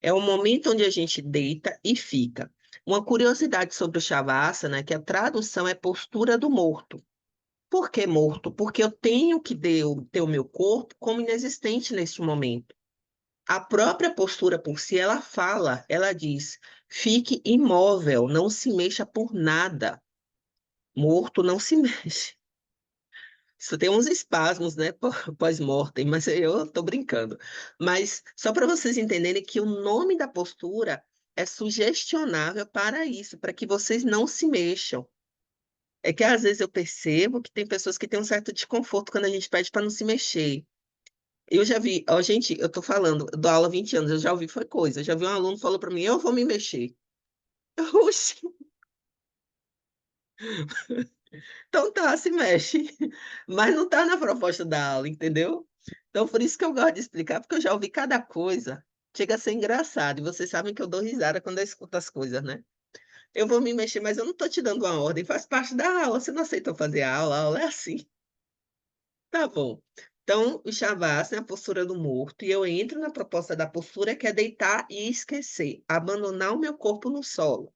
Speaker 1: É o momento onde a gente deita e fica. Uma curiosidade sobre o Shavasana é que a tradução é postura do morto. Por que morto? Porque eu tenho que ter o meu corpo como inexistente neste momento. A própria postura por si, ela fala, ela diz: fique imóvel, não se mexa por nada. Morto não se mexe. Isso tem uns espasmos, né, pós-mortem, mas eu tô brincando. Mas só para vocês entenderem que o nome da postura é sugestionável para isso, para que vocês não se mexam. É que às vezes eu percebo que tem pessoas que têm um certo desconforto quando a gente pede para não se mexer. Eu já vi, ó, gente, eu tô falando, eu dou aula há 20 anos, eu já ouvi foi coisa. Eu já vi um aluno que falou para mim, eu vou me mexer. Oxi, então tá, se mexe. Mas não tá na proposta da aula, entendeu? Então, por isso que eu gosto de explicar, porque eu já ouvi cada coisa. Chega a ser engraçado. E vocês sabem que eu dou risada quando eu escuto as coisas, né? Eu vou me mexer, mas eu não tô te dando uma ordem, faz parte da aula. Você não aceitou fazer a aula é assim. Tá bom. Então, o Shavasana é a postura do morto, e eu entro na proposta da postura, que é deitar e esquecer, abandonar o meu corpo no solo.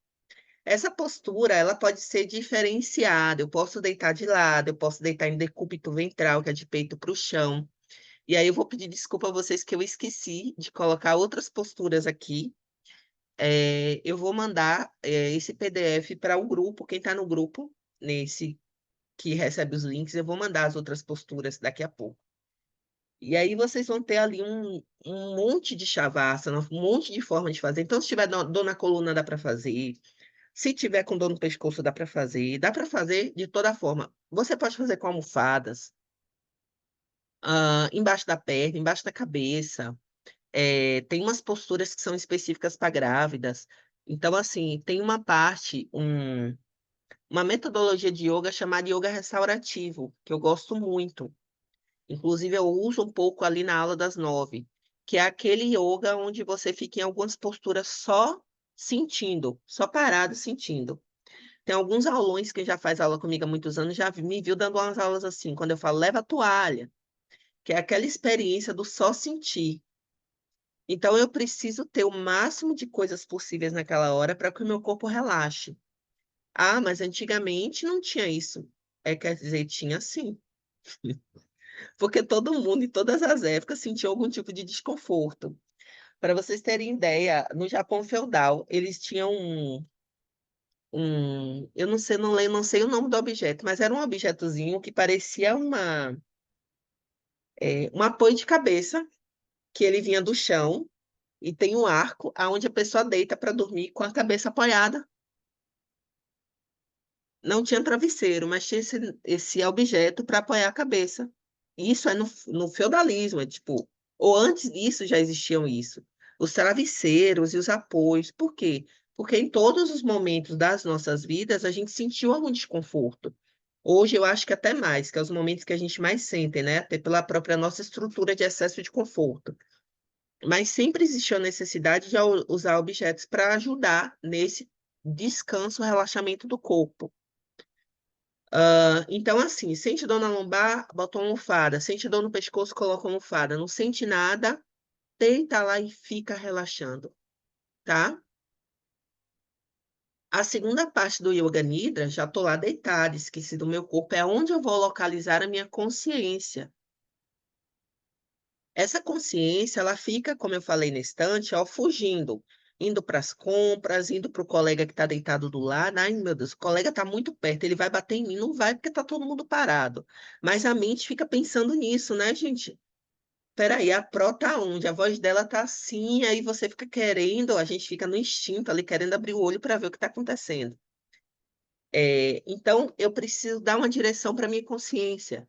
Speaker 1: Essa postura, ela pode ser diferenciada. Eu posso deitar de lado, eu posso deitar em decúbito ventral, que é de peito para o chão. E aí eu vou pedir desculpa a vocês que eu esqueci de colocar outras posturas aqui. Eu vou mandar esse PDF para o grupo, quem está no grupo, nesse que recebe os links, eu vou mandar as outras posturas daqui a pouco. E aí vocês vão ter ali um monte de shavasana, um monte de forma de fazer. Então, se tiver dor na coluna, dá para fazer. Se tiver com dor no pescoço, dá para fazer. Dá para fazer de toda forma. Você pode fazer com almofadas, embaixo da perna, embaixo da cabeça. Tem umas posturas que são específicas para grávidas. Então, assim, tem uma metodologia de yoga chamada yoga restaurativo, que eu gosto muito. Inclusive, eu uso um pouco ali na aula das 9, que é aquele yoga onde você fica em algumas posturas só sentindo, só parado sentindo. Tem alguns alunos que já faz aula comigo há muitos anos, já me viu dando umas aulas assim, quando eu falo, leva a toalha, que é aquela experiência do só sentir. Então, eu preciso ter o máximo de coisas possíveis naquela hora para que o meu corpo relaxe. Ah, mas antigamente não tinha isso. Quer dizer, tinha sim. Porque todo mundo, em todas as épocas, sentiu algum tipo de desconforto. Para vocês terem ideia, no Japão feudal, eles tinham eu não sei, não lembro, não sei o nome do objeto, mas era um objetozinho que parecia um apoio de cabeça, que ele vinha do chão e tem um arco aonde a pessoa deita para dormir com a cabeça apoiada. Não tinha travesseiro, mas tinha esse objeto para apoiar a cabeça. Isso é no feudalismo, é tipo, ou antes disso já existiam isso. Os travesseiros e os apoios. Por quê? Porque em todos os momentos das nossas vidas a gente sentiu algum desconforto. Hoje eu acho que até mais, que é os momentos que a gente mais sente, né? Até pela própria nossa estrutura de excesso de conforto. Mas sempre existiu a necessidade de usar objetos para ajudar nesse descanso, relaxamento do corpo. Então, assim, sente dor na lombar, bota uma almofada. Sente dor no pescoço, coloca uma almofada. Não sente nada, deita lá e fica relaxando, tá? A segunda parte do Yoga Nidra, já estou lá deitada, esqueci do meu corpo, é onde eu vou localizar a minha consciência. Essa consciência, ela fica, como eu falei na estante, ó, fugindo, indo para as compras, indo para o colega que está deitado do lado. Ai, meu Deus, o colega está muito perto, ele vai bater em mim? Não vai, porque está todo mundo parado. Mas a mente fica pensando nisso, né, gente? Peraí, a Pro tá onde? A voz dela tá assim, aí você fica querendo, a gente fica no instinto ali, querendo abrir o olho para ver o que está acontecendo. Então, eu preciso dar uma direção para minha consciência.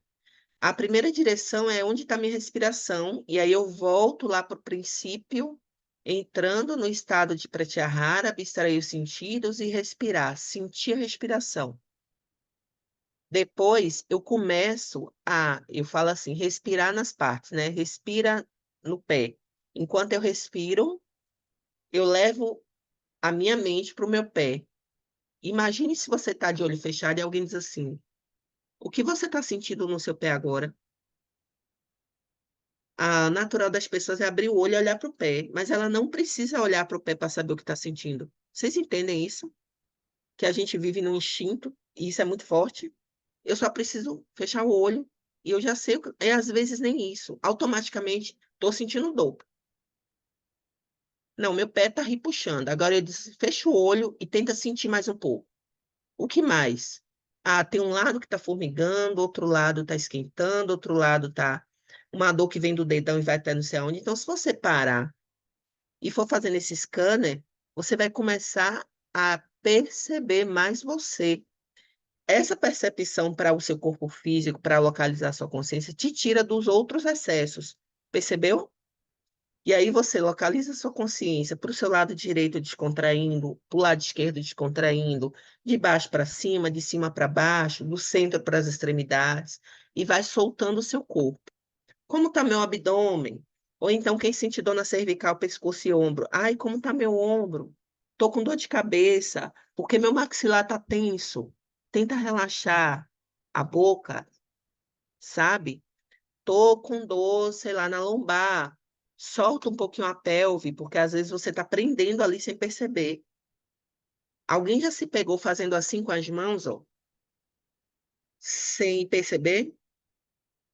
Speaker 1: A primeira direção é onde está minha respiração, e aí eu volto lá para o princípio, entrando no estado de pratyahara, abstrair os sentidos e respirar, sentir a respiração. Depois eu começo eu falo assim, respirar nas partes, né? Respira no pé. Enquanto eu respiro, eu levo a minha mente para o meu pé. Imagine se você está de olho fechado e alguém diz assim: o que você está sentindo no seu pé agora? A natural das pessoas é abrir o olho e olhar para o pé, mas ela não precisa olhar para o pé para saber o que está sentindo. Vocês entendem isso? Que a gente vive no instinto, e isso é muito forte. Eu só preciso fechar o olho e eu já sei, e às vezes nem isso. Automaticamente, estou sentindo dor. Não, meu pé está ripuxando. Agora eu disse, fecha o olho e tenta sentir mais um pouco. O que mais? Ah, tem um lado que está formigando, outro lado está esquentando, outro lado está uma dor que vem do dedão e vai até não sei aonde. Então, se você parar e for fazendo esse scanner, você vai começar a perceber mais você. Essa percepção para o seu corpo físico, para localizar sua consciência, te tira dos outros excessos. Percebeu? E aí você localiza sua consciência para o seu lado direito descontraindo, para o lado esquerdo descontraindo, de baixo para cima, de cima para baixo, do centro para as extremidades, e vai soltando o seu corpo. Como está meu abdômen? Ou então quem sente dor na cervical, pescoço e ombro. Ai, como está meu ombro? Tô com dor de cabeça, porque meu maxilar está tenso. Tenta relaxar a boca, sabe? Tô com dor, sei lá, na lombar. Solta um pouquinho a pelve, porque às vezes você está prendendo ali sem perceber. Alguém já se pegou fazendo assim com as mãos, ó, sem perceber?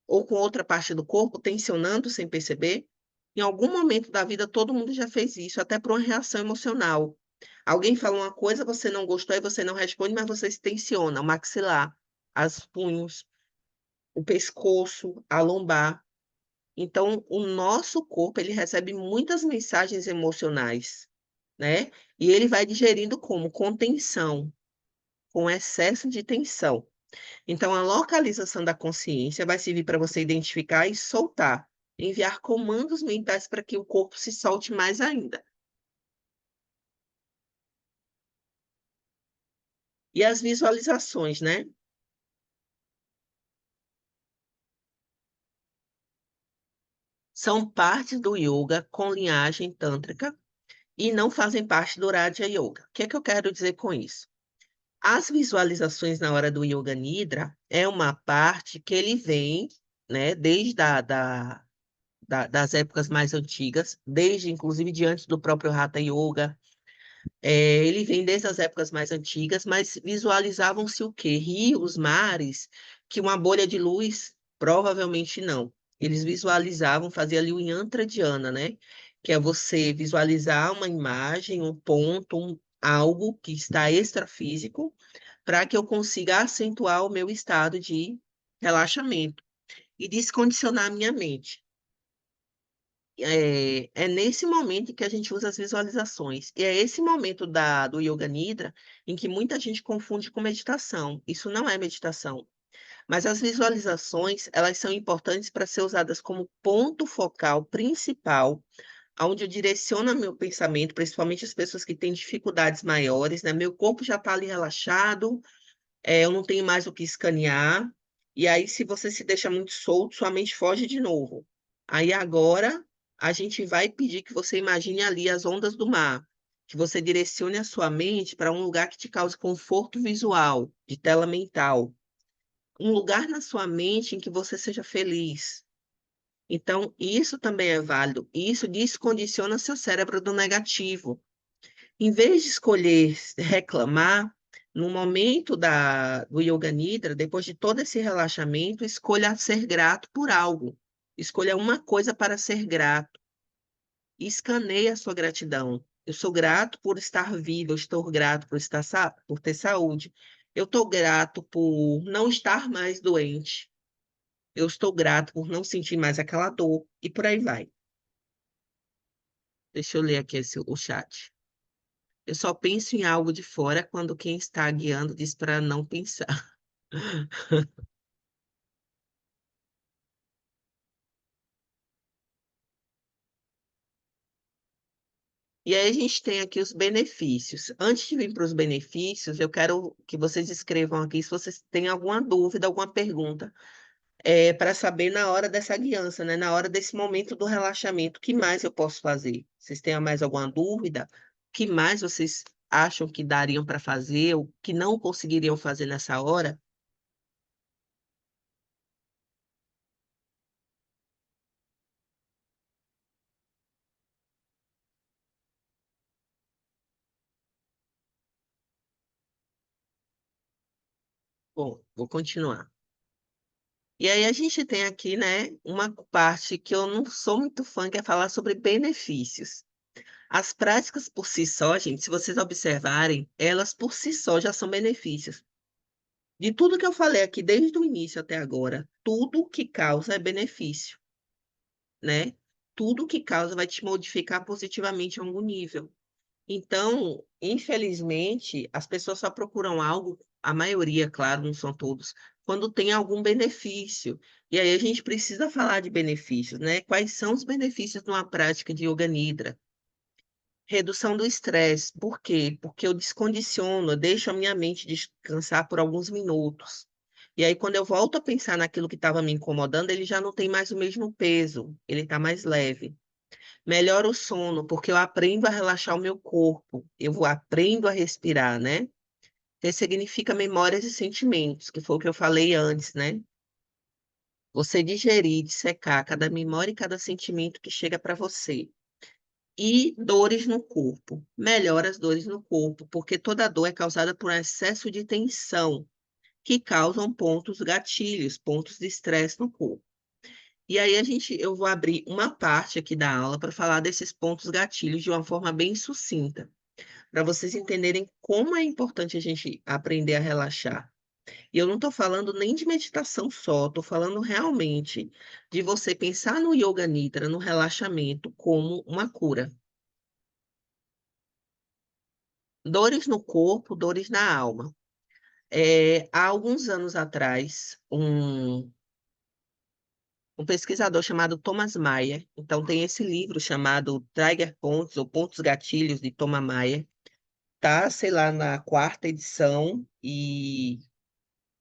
Speaker 1: Ou com outra parte do corpo, tensionando sem perceber? Em algum momento da vida, todo mundo já fez isso, até por uma reação emocional. Alguém fala uma coisa, você não gostou e você não responde, mas você se tensiona, o maxilar, as punhos, o pescoço, a lombar. Então, o nosso corpo, ele recebe muitas mensagens emocionais, né? E ele vai digerindo como? Com tensão, com excesso de tensão. Então, a localização da consciência vai servir para você identificar e soltar, enviar comandos mentais para que o corpo se solte mais ainda. E as visualizações, né? São partes do yoga com linhagem tântrica e não fazem parte do Raja Yoga. O que é que eu quero dizer com isso? As visualizações na hora do Yoga Nidra é uma parte que ele vem, né, desde das épocas mais antigas, desde inclusive de antes do próprio Hatha Yoga. Ele vem desde as épocas mais antigas, mas visualizavam-se o quê? Rios, mares, que uma bolha de luz, provavelmente não. Eles visualizavam, fazia ali o Yantra Dhyana, né? Que é você visualizar uma imagem, um ponto, algo que está extrafísico, para que eu consiga acentuar o meu estado de relaxamento e descondicionar a minha mente. É nesse momento que a gente usa as visualizações. E é esse momento do Yoga Nidra em que muita gente confunde com meditação. Isso não é meditação. Mas as visualizações, elas são importantes para ser usadas como ponto focal principal, onde eu direciono meu pensamento, principalmente as pessoas que têm dificuldades maiores, né? Meu corpo já está ali relaxado, eu não tenho mais o que escanear. E aí, se você se deixa muito solto, sua mente foge de novo. Aí agora a gente vai pedir que você imagine ali as ondas do mar, que você direcione a sua mente para um lugar que te cause conforto visual, de tela mental. um lugar na sua mente em que você seja feliz. Então, isso também é válido. Isso descondiciona seu cérebro do negativo. Em vez de escolher reclamar, no momento do Yoga Nidra, depois de todo esse relaxamento, escolha ser grato por algo. Escolha uma coisa para ser grato. E escaneie a sua gratidão. Eu sou grato por estar vivo, eu estou grato por por ter saúde. Eu estou grato por não estar mais doente. Eu estou grato por não sentir mais aquela dor. E por aí vai. Deixa eu ler aqui o chat. Eu só penso em algo de fora quando quem está guiando diz para não pensar. E aí a gente tem aqui os benefícios. Antes de vir para os benefícios, eu quero que vocês escrevam aqui se vocês têm alguma dúvida, alguma pergunta, para saber na hora dessa guiança, né? Na hora desse momento do relaxamento, o que mais eu posso fazer? Vocês têm mais alguma dúvida? O que mais vocês acham que dariam para fazer, ou que não conseguiriam fazer nessa hora? Bom, vou continuar. E aí a gente tem aqui, né, uma parte que eu não sou muito fã, que é falar sobre benefícios. As práticas por si só, gente, se vocês observarem, elas por si só já são benefícios. De tudo que eu falei aqui desde o início até agora, tudo que causa é benefício, né? Tudo que causa vai te modificar positivamente em algum nível. Então, infelizmente, as pessoas só procuram algo, a maioria, claro, não são todos, quando tem algum benefício. E aí a gente precisa falar de benefícios, né? Quais são os benefícios de uma prática de Yoga Nidra? Redução do estresse. Por quê? Porque eu descondiciono, eu deixo a minha mente descansar por alguns minutos. E aí, quando eu volto a pensar naquilo que estava me incomodando, ele já não tem mais o mesmo peso, ele está mais leve. Melhora o sono, porque eu aprendo a relaxar o meu corpo, aprendo a respirar, né? Ressignifica memórias e sentimentos, que foi o que eu falei antes, né? Você digerir, dissecar cada memória e cada sentimento que chega para você. E dores no corpo. Melhora as dores no corpo, porque toda dor é causada por um excesso de tensão, que causam pontos gatilhos, pontos de estresse no corpo. E aí eu vou abrir uma parte aqui da aula para falar desses pontos gatilhos de uma forma bem sucinta, para vocês entenderem como é importante a gente aprender a relaxar. E eu não estou falando nem de meditação só, estou falando realmente de você pensar no Yoga Nidra, no relaxamento, como uma cura. Dores no corpo, dores na alma. Há alguns anos atrás, um pesquisador chamado Thomas Mayer, então tem esse livro chamado Trigger Points, ou Pontos Gatilhos, de Thomas Mayer, tá, sei lá, na quarta edição, e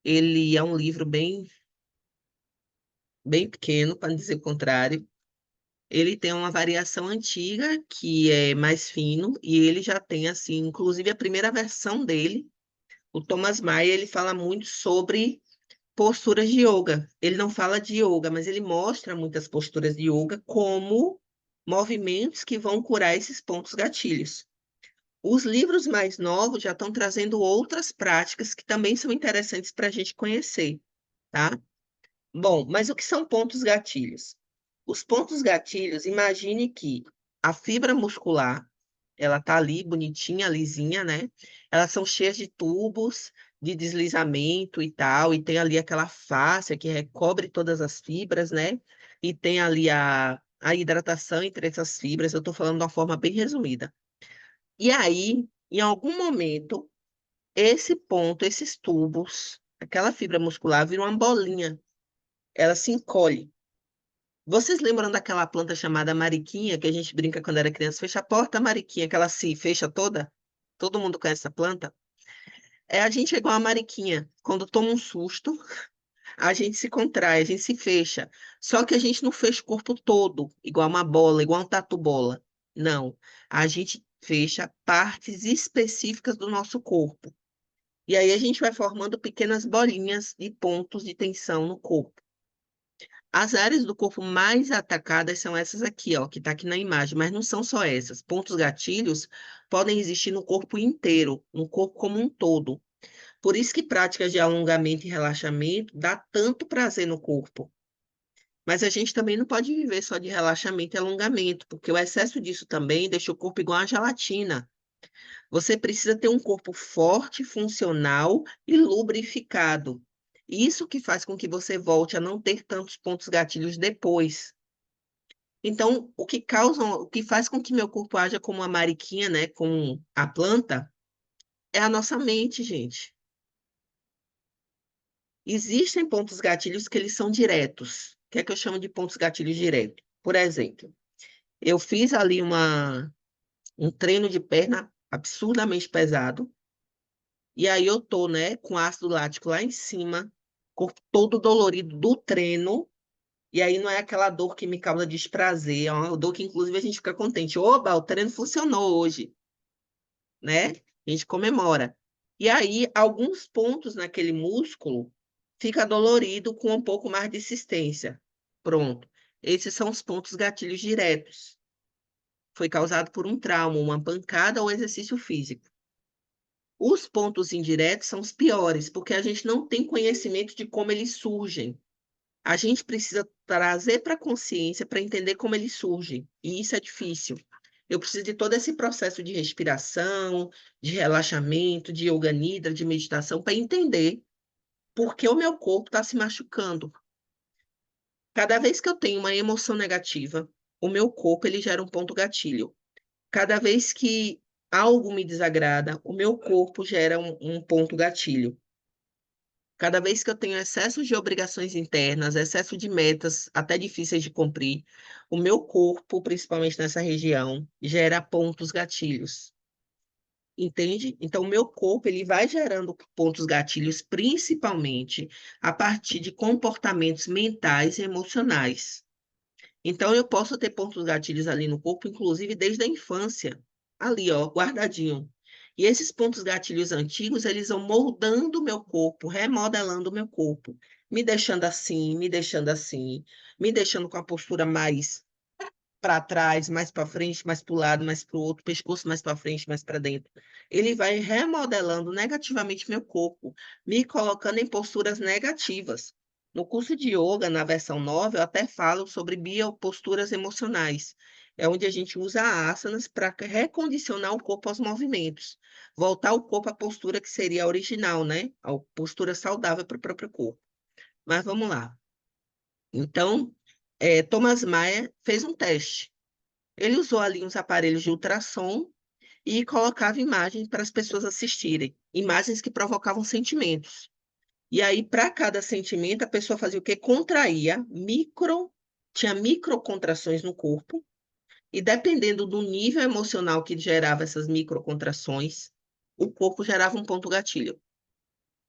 Speaker 1: ele é um livro bem pequeno, para não dizer o contrário. Ele tem uma variação antiga, que é mais fino, e ele já tem, assim, inclusive a primeira versão dele, o Thomas Mayer, ele fala muito sobre posturas de yoga. Ele não fala de yoga, mas ele mostra muitas posturas de yoga como movimentos que vão curar esses pontos gatilhos. Os livros mais novos já estão trazendo outras práticas que também são interessantes para a gente conhecer, tá? Bom, mas o que são pontos gatilhos? Os pontos gatilhos, imagine que a fibra muscular, ela tá ali bonitinha, lisinha, né? Elas são cheias de tubos de deslizamento e tal, e tem ali aquela fáscia que recobre todas as fibras, né? E tem ali a hidratação entre essas fibras. Eu estou falando de uma forma bem resumida. E aí, em algum momento, esse ponto, esses tubos, aquela fibra muscular vira uma bolinha, ela se encolhe. Vocês lembram daquela planta chamada mariquinha, que a gente brinca quando era criança? Fecha a porta, mariquinha, que ela se fecha toda? Todo mundo conhece essa planta? A gente é igual a mariquinha. Quando toma um susto, a gente se contrai, a gente se fecha. Só que a gente não fecha o corpo todo, igual uma bola, igual um tatu-bola. Não. A gente fecha partes específicas do nosso corpo. E aí a gente vai formando pequenas bolinhas de pontos de tensão no corpo. As áreas do corpo mais atacadas são essas aqui, ó, que está aqui na imagem, mas não são só essas. Pontos gatilhos podem existir no corpo inteiro, no corpo como um todo. Por isso que práticas de alongamento e relaxamento dá tanto prazer no corpo. Mas a gente também não pode viver só de relaxamento e alongamento, porque o excesso disso também deixa o corpo igual a gelatina. Você precisa ter um corpo forte, funcional e lubrificado. Isso que faz com que você volte a não ter tantos pontos gatilhos depois. Então, o que faz com que meu corpo haja como a mariquinha, né, como a planta, é a nossa mente, gente. Existem pontos gatilhos que eles são diretos. O que é que eu chamo de pontos gatilhos diretos? Por exemplo, eu fiz ali um treino de perna absurdamente pesado, e aí eu tô, né, com ácido lático lá em cima, corpo todo dolorido do treino, e aí não é aquela dor que me causa desprazer, é uma dor que inclusive a gente fica contente. Oba, o treino funcionou hoje, né? A gente comemora. E aí, alguns pontos naquele músculo fica dolorido com um pouco mais de insistência. Pronto. Esses são os pontos gatilhos diretos. Foi causado por um trauma, uma pancada ou exercício físico. Os pontos indiretos são os piores, porque a gente não tem conhecimento de como eles surgem. A gente precisa trazer para a consciência para entender como eles surgem, e isso é difícil. Eu preciso de todo esse processo de respiração, de relaxamento, de yoga nidra, de meditação, para entender por que o meu corpo está se machucando. Cada vez que eu tenho uma emoção negativa, o meu corpo ele gera um ponto gatilho. Cada vez que algo me desagrada, o meu corpo gera um ponto gatilho. Cada vez que eu tenho excesso de obrigações internas, excesso de metas até difíceis de cumprir, o meu corpo, principalmente nessa região, gera pontos gatilhos. Entende? Então, o meu corpo ele vai gerando pontos gatilhos, principalmente a partir de comportamentos mentais e emocionais. Então, eu posso ter pontos gatilhos ali no corpo, inclusive desde a infância, ali, ó, guardadinho. E esses pontos gatilhos antigos, eles vão moldando o meu corpo, remodelando o meu corpo, me deixando assim, me deixando com a postura mais para trás, mais para frente, mais para o lado, mais para o outro, pescoço mais para frente, mais para dentro. Ele vai remodelando negativamente meu corpo, me colocando em posturas negativas. No curso de yoga, na versão 9, eu até falo sobre bioposturas emocionais. É onde a gente usa asanas para recondicionar o corpo aos movimentos, voltar o corpo à postura que seria a original, né? A postura saudável para o próprio corpo. Mas vamos lá. Então, Thomas Maia fez um teste. Ele usou ali uns aparelhos de ultrassom e colocava imagens para as pessoas assistirem, imagens que provocavam sentimentos. E aí, para cada sentimento, a pessoa fazia o quê? Contraía, tinha microcontrações no corpo, e dependendo do nível emocional que gerava essas microcontrações, o corpo gerava um ponto gatilho.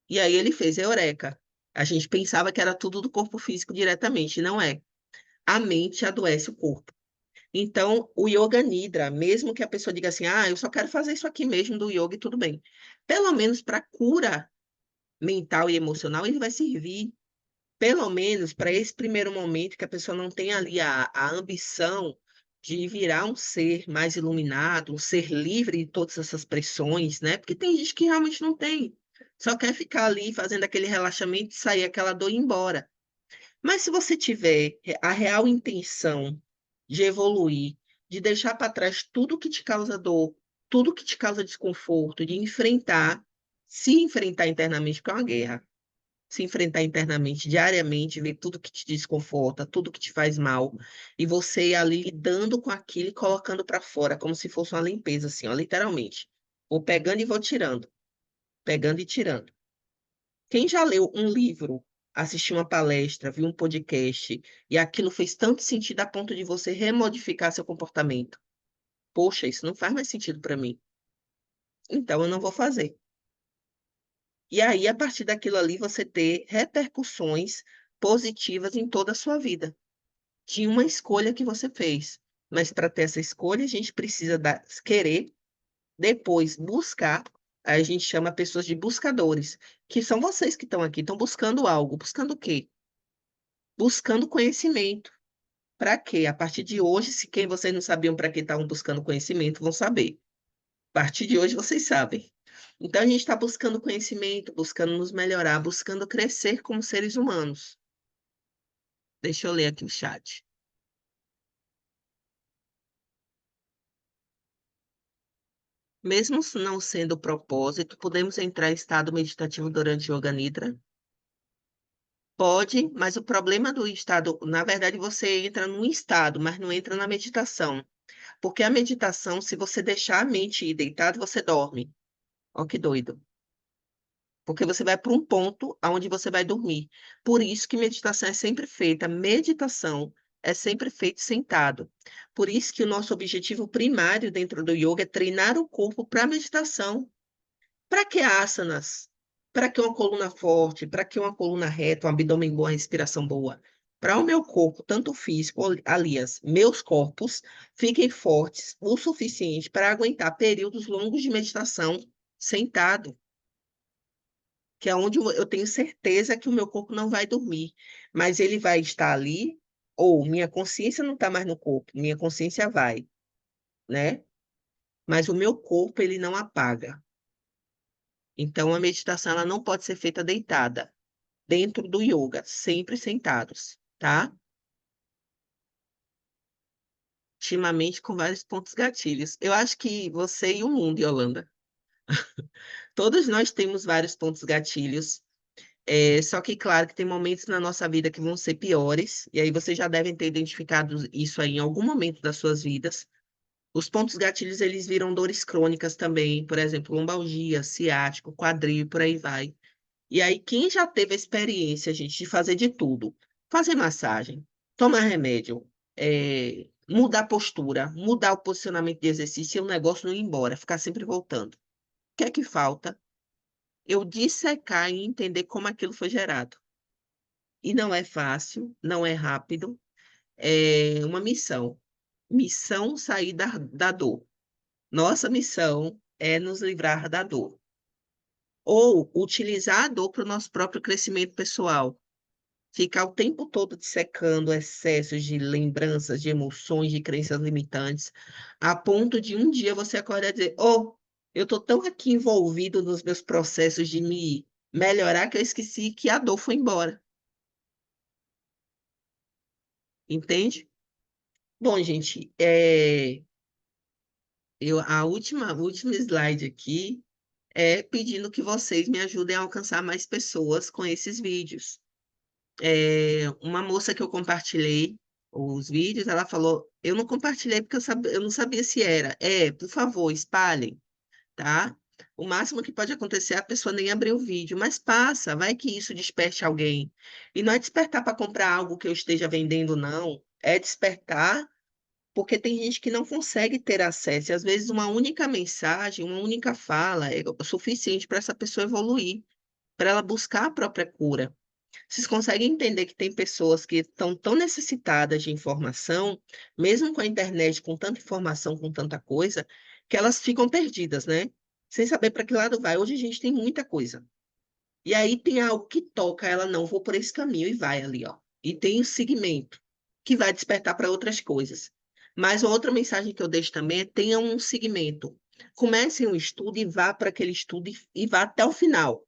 Speaker 1: E aí ele fez eureka. A gente pensava que era tudo do corpo físico diretamente, não é. A mente adoece o corpo. Então, o Yoga Nidra, mesmo que a pessoa diga assim, ah, eu só quero fazer isso aqui mesmo do yoga e tudo bem. Pelo menos para cura mental e emocional, ele vai servir. Pelo menos para esse primeiro momento que a pessoa não tem ali a ambição de virar um ser mais iluminado, um ser livre de todas essas pressões, né? Porque tem gente que realmente não tem. Só quer ficar ali fazendo aquele relaxamento e sair aquela dor e ir embora. Mas se você tiver a real intenção de evoluir, de deixar para trás tudo que te causa dor, tudo que te causa desconforto, de enfrentar, se enfrentar internamente, porque é uma guerra, se enfrentar internamente, diariamente, ver tudo que te desconforta, tudo que te faz mal, e você ir ali lidando com aquilo e colocando para fora, como se fosse uma limpeza, assim, ó, literalmente. Vou pegando e vou tirando, pegando e tirando. Quem já leu um livro, assistiu uma palestra, viu um podcast, e aquilo fez tanto sentido a ponto de você remodificar seu comportamento? Poxa, isso não faz mais sentido para mim. Então eu não vou fazer. E aí, a partir daquilo ali, você ter repercussões positivas em toda a sua vida, de uma escolha que você fez. Mas para ter essa escolha, a gente precisa querer, depois buscar Aí a gente chama pessoas de buscadores, que são vocês que estão aqui, estão buscando algo. Buscando o quê? Buscando conhecimento. Para quê? A partir de hoje, se quem vocês não sabiam para que estavam buscando conhecimento, vão saber. A partir de hoje, vocês sabem. Então, a gente está buscando conhecimento, buscando nos melhorar, buscando crescer como seres humanos. Deixa eu ler aqui o chat. Mesmo não sendo o propósito, podemos entrar em estado meditativo durante o Yoga Nidra? Pode, mas o problema do estado, na verdade, você entra num estado, mas não entra na meditação. Porque a meditação, se você deixar a mente ir deitada, você dorme. Ó, que doido. Porque você vai para um ponto aonde você vai dormir. Por isso que meditação é sempre feita, meditação é sempre feita sentado. Por isso que o nosso objetivo primário dentro do yoga é treinar o corpo para meditação. Para que asanas? Para que uma coluna forte? Para que uma coluna reta, um abdômen bom, uma respiração boa? Para o meu corpo, tanto físico, aliás, meus corpos, fiquem fortes o suficiente para aguentar períodos longos de meditação sentado, que é onde eu tenho certeza que o meu corpo não vai dormir, mas ele vai estar ali, ou minha consciência não está mais no corpo, minha consciência vai, né? Mas o meu corpo, ele não apaga. Então, a meditação ela não pode ser feita deitada, dentro do yoga, sempre sentados, tá? Ultimamente com vários pontos gatilhos. Eu acho que você e o mundo, Yolanda, todos nós temos vários pontos gatilhos. Só que, claro, que tem momentos na nossa vida que vão ser piores, e aí vocês já devem ter identificado isso aí em algum momento das suas vidas. Os pontos gatilhos, eles viram dores crônicas também, por exemplo, lombalgia, ciático, quadril, e por aí vai. E aí, quem já teve a experiência, gente, de fazer de tudo, fazer massagem, tomar remédio, mudar a postura, mudar o posicionamento de exercício e o negócio não ir embora, ficar sempre voltando. O que é que falta? Eu dissecar e entender como aquilo foi gerado. E não é fácil, não é rápido, é uma missão. Missão sair da dor. Nossa missão é nos livrar da dor. Ou utilizar a dor para o nosso próprio crescimento pessoal. Ficar o tempo todo dissecando excessos de lembranças, de emoções, de crenças limitantes, a ponto de um dia você acordar e dizer: Oh, eu estou tão aqui envolvido nos meus processos de me melhorar que eu esqueci que a dor foi embora. Entende? Bom, gente, a última slide aqui é pedindo que vocês me ajudem a alcançar mais pessoas com esses vídeos. Uma moça que eu compartilhei os vídeos, ela falou, eu não compartilhei porque eu não sabia se era. Por favor, espalhem, tá? O máximo que pode acontecer é a pessoa nem abrir o vídeo, mas passa, vai que isso desperte alguém. E não é despertar para comprar algo que eu esteja vendendo, não. É despertar porque tem gente que não consegue ter acesso. E às vezes uma única mensagem, uma única fala é o suficiente para essa pessoa evoluir, para ela buscar a própria cura. Vocês conseguem entender que tem pessoas que estão tão necessitadas de informação, mesmo com a internet, com tanta informação, com tanta coisa, que elas ficam perdidas, né? Sem saber para que lado vai. Hoje a gente tem muita coisa. E aí tem algo que toca ela, não, vou por esse caminho e vai ali, ó. E tem o segmento, que vai despertar para outras coisas. Mas uma outra mensagem que eu deixo também é tenha um segmento. Comece um estudo e vá para aquele estudo e vá até o final.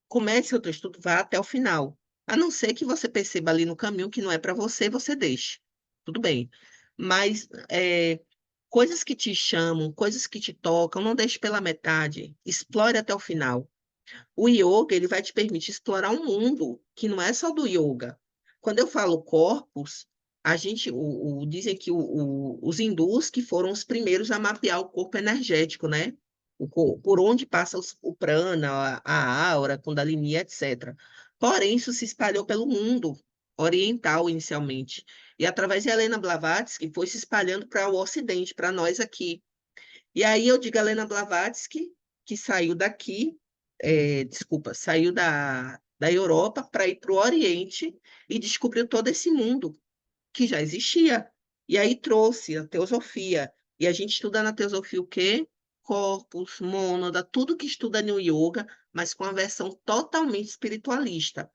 Speaker 1: Comece outro estudo, vá até o final. A não ser que você perceba ali no caminho que não é para você, você deixe. Tudo bem. Mas coisas que te chamam, coisas que te tocam, não deixe pela metade. Explore até o final. O yoga, ele vai te permitir explorar um mundo que não é só do yoga. Quando eu falo corpos, dizem que os hindus que foram os primeiros a mapear o corpo energético, né? Por onde passa o prana, a aura, Kundalini, etc. Porém, isso se espalhou pelo mundo oriental inicialmente. E através de Helena Blavatsky foi se espalhando para o Ocidente, para nós aqui. E aí eu digo a Helena Blavatsky, que saiu daqui, desculpa, saiu da Europa para ir para o Oriente e descobriu todo esse mundo que já existia. E aí trouxe a teosofia. E a gente estuda na teosofia o quê? corpus, mônada, tudo que estuda no yoga, mas com a versão totalmente espiritualista.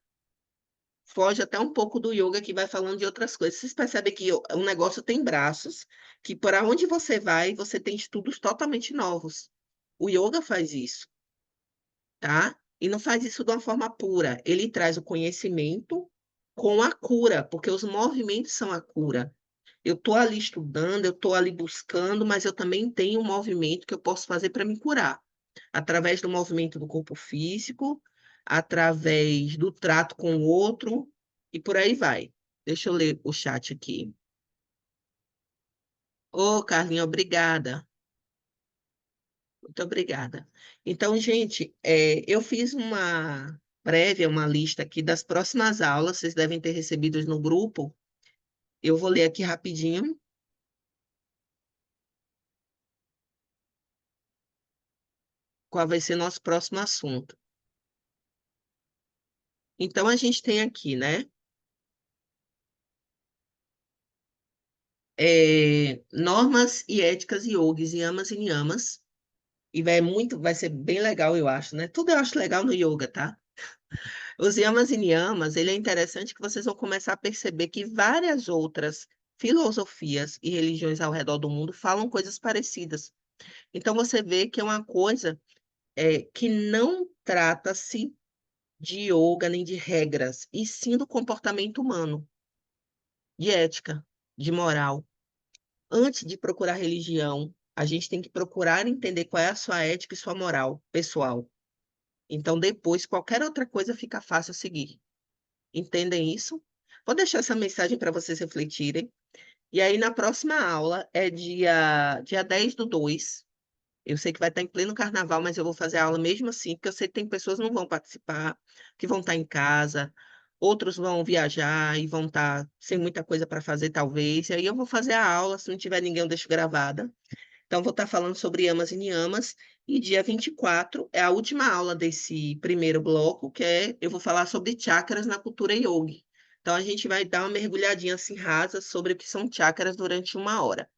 Speaker 1: Foge até um pouco do yoga que vai falando de outras coisas. Vocês percebem que o negócio tem braços, que por onde você vai, você tem estudos totalmente novos. O yoga faz isso, tá? E não faz isso de uma forma pura. Ele traz o conhecimento com a cura, porque os movimentos são a cura. Eu estou ali estudando, eu estou ali buscando, mas eu também tenho um movimento que eu posso fazer para me curar, através do movimento do corpo físico, através do trato com o outro, e por aí vai. Deixa eu ler o chat aqui. Ô, Carlinha, obrigada. Muito obrigada. Então, gente, eu fiz uma prévia, uma lista aqui das próximas aulas, vocês devem ter recebido no grupo. Eu vou ler aqui rapidinho qual vai ser nosso próximo assunto. Então, a gente tem aqui, né? Normas e éticas yogis, yamas e niyamas. E vai ser bem legal, eu acho, né? Tudo eu acho legal no yoga, tá? Os yamas e niyamas, ele é interessante que vocês vão começar a perceber que várias outras filosofias e religiões ao redor do mundo falam coisas parecidas. Então você vê que é uma coisa que não trata-se de yoga nem de regras, e sim do comportamento humano, de ética, de moral. Antes de procurar religião, a gente tem que procurar entender qual é a sua ética e sua moral pessoal. Então, depois, qualquer outra coisa fica fácil seguir. Entendem isso? Vou deixar essa mensagem para vocês refletirem. E aí, na próxima aula, é dia 10/2. Eu sei que vai estar em pleno carnaval, mas eu vou fazer a aula mesmo assim, porque eu sei que tem pessoas que não vão participar, que vão estar em casa, outros vão viajar e vão estar sem muita coisa para fazer, talvez. E aí eu vou fazer a aula, se não tiver ninguém, eu deixo gravada. Então, vou estar falando sobre yamas e niyamas. E dia 24 é a última aula desse primeiro bloco, eu vou falar sobre chakras na cultura yogi. Então, a gente vai dar uma mergulhadinha assim rasa sobre o que são chakras durante uma hora.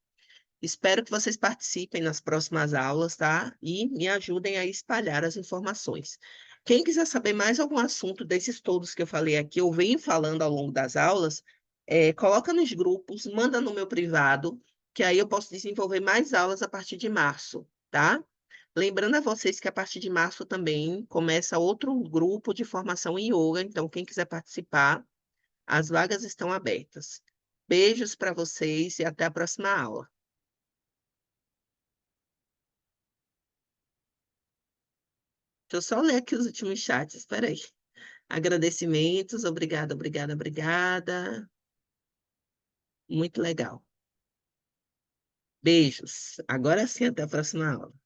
Speaker 1: Espero que vocês participem nas próximas aulas, tá? E me ajudem a espalhar as informações. Quem quiser saber mais algum assunto desses todos que eu falei aqui, eu venho falando ao longo das aulas, coloca nos grupos, manda no meu privado, que aí eu posso desenvolver mais aulas a partir de março, tá? Lembrando a vocês que a partir de março também começa outro grupo de formação em yoga, então quem quiser participar, as vagas estão abertas. Beijos para vocês e até a próxima aula. Deixa eu só ler aqui os últimos chats, espera aí. Agradecimentos, obrigada, obrigada, obrigada. Muito legal. Beijos. Agora sim, até a próxima aula.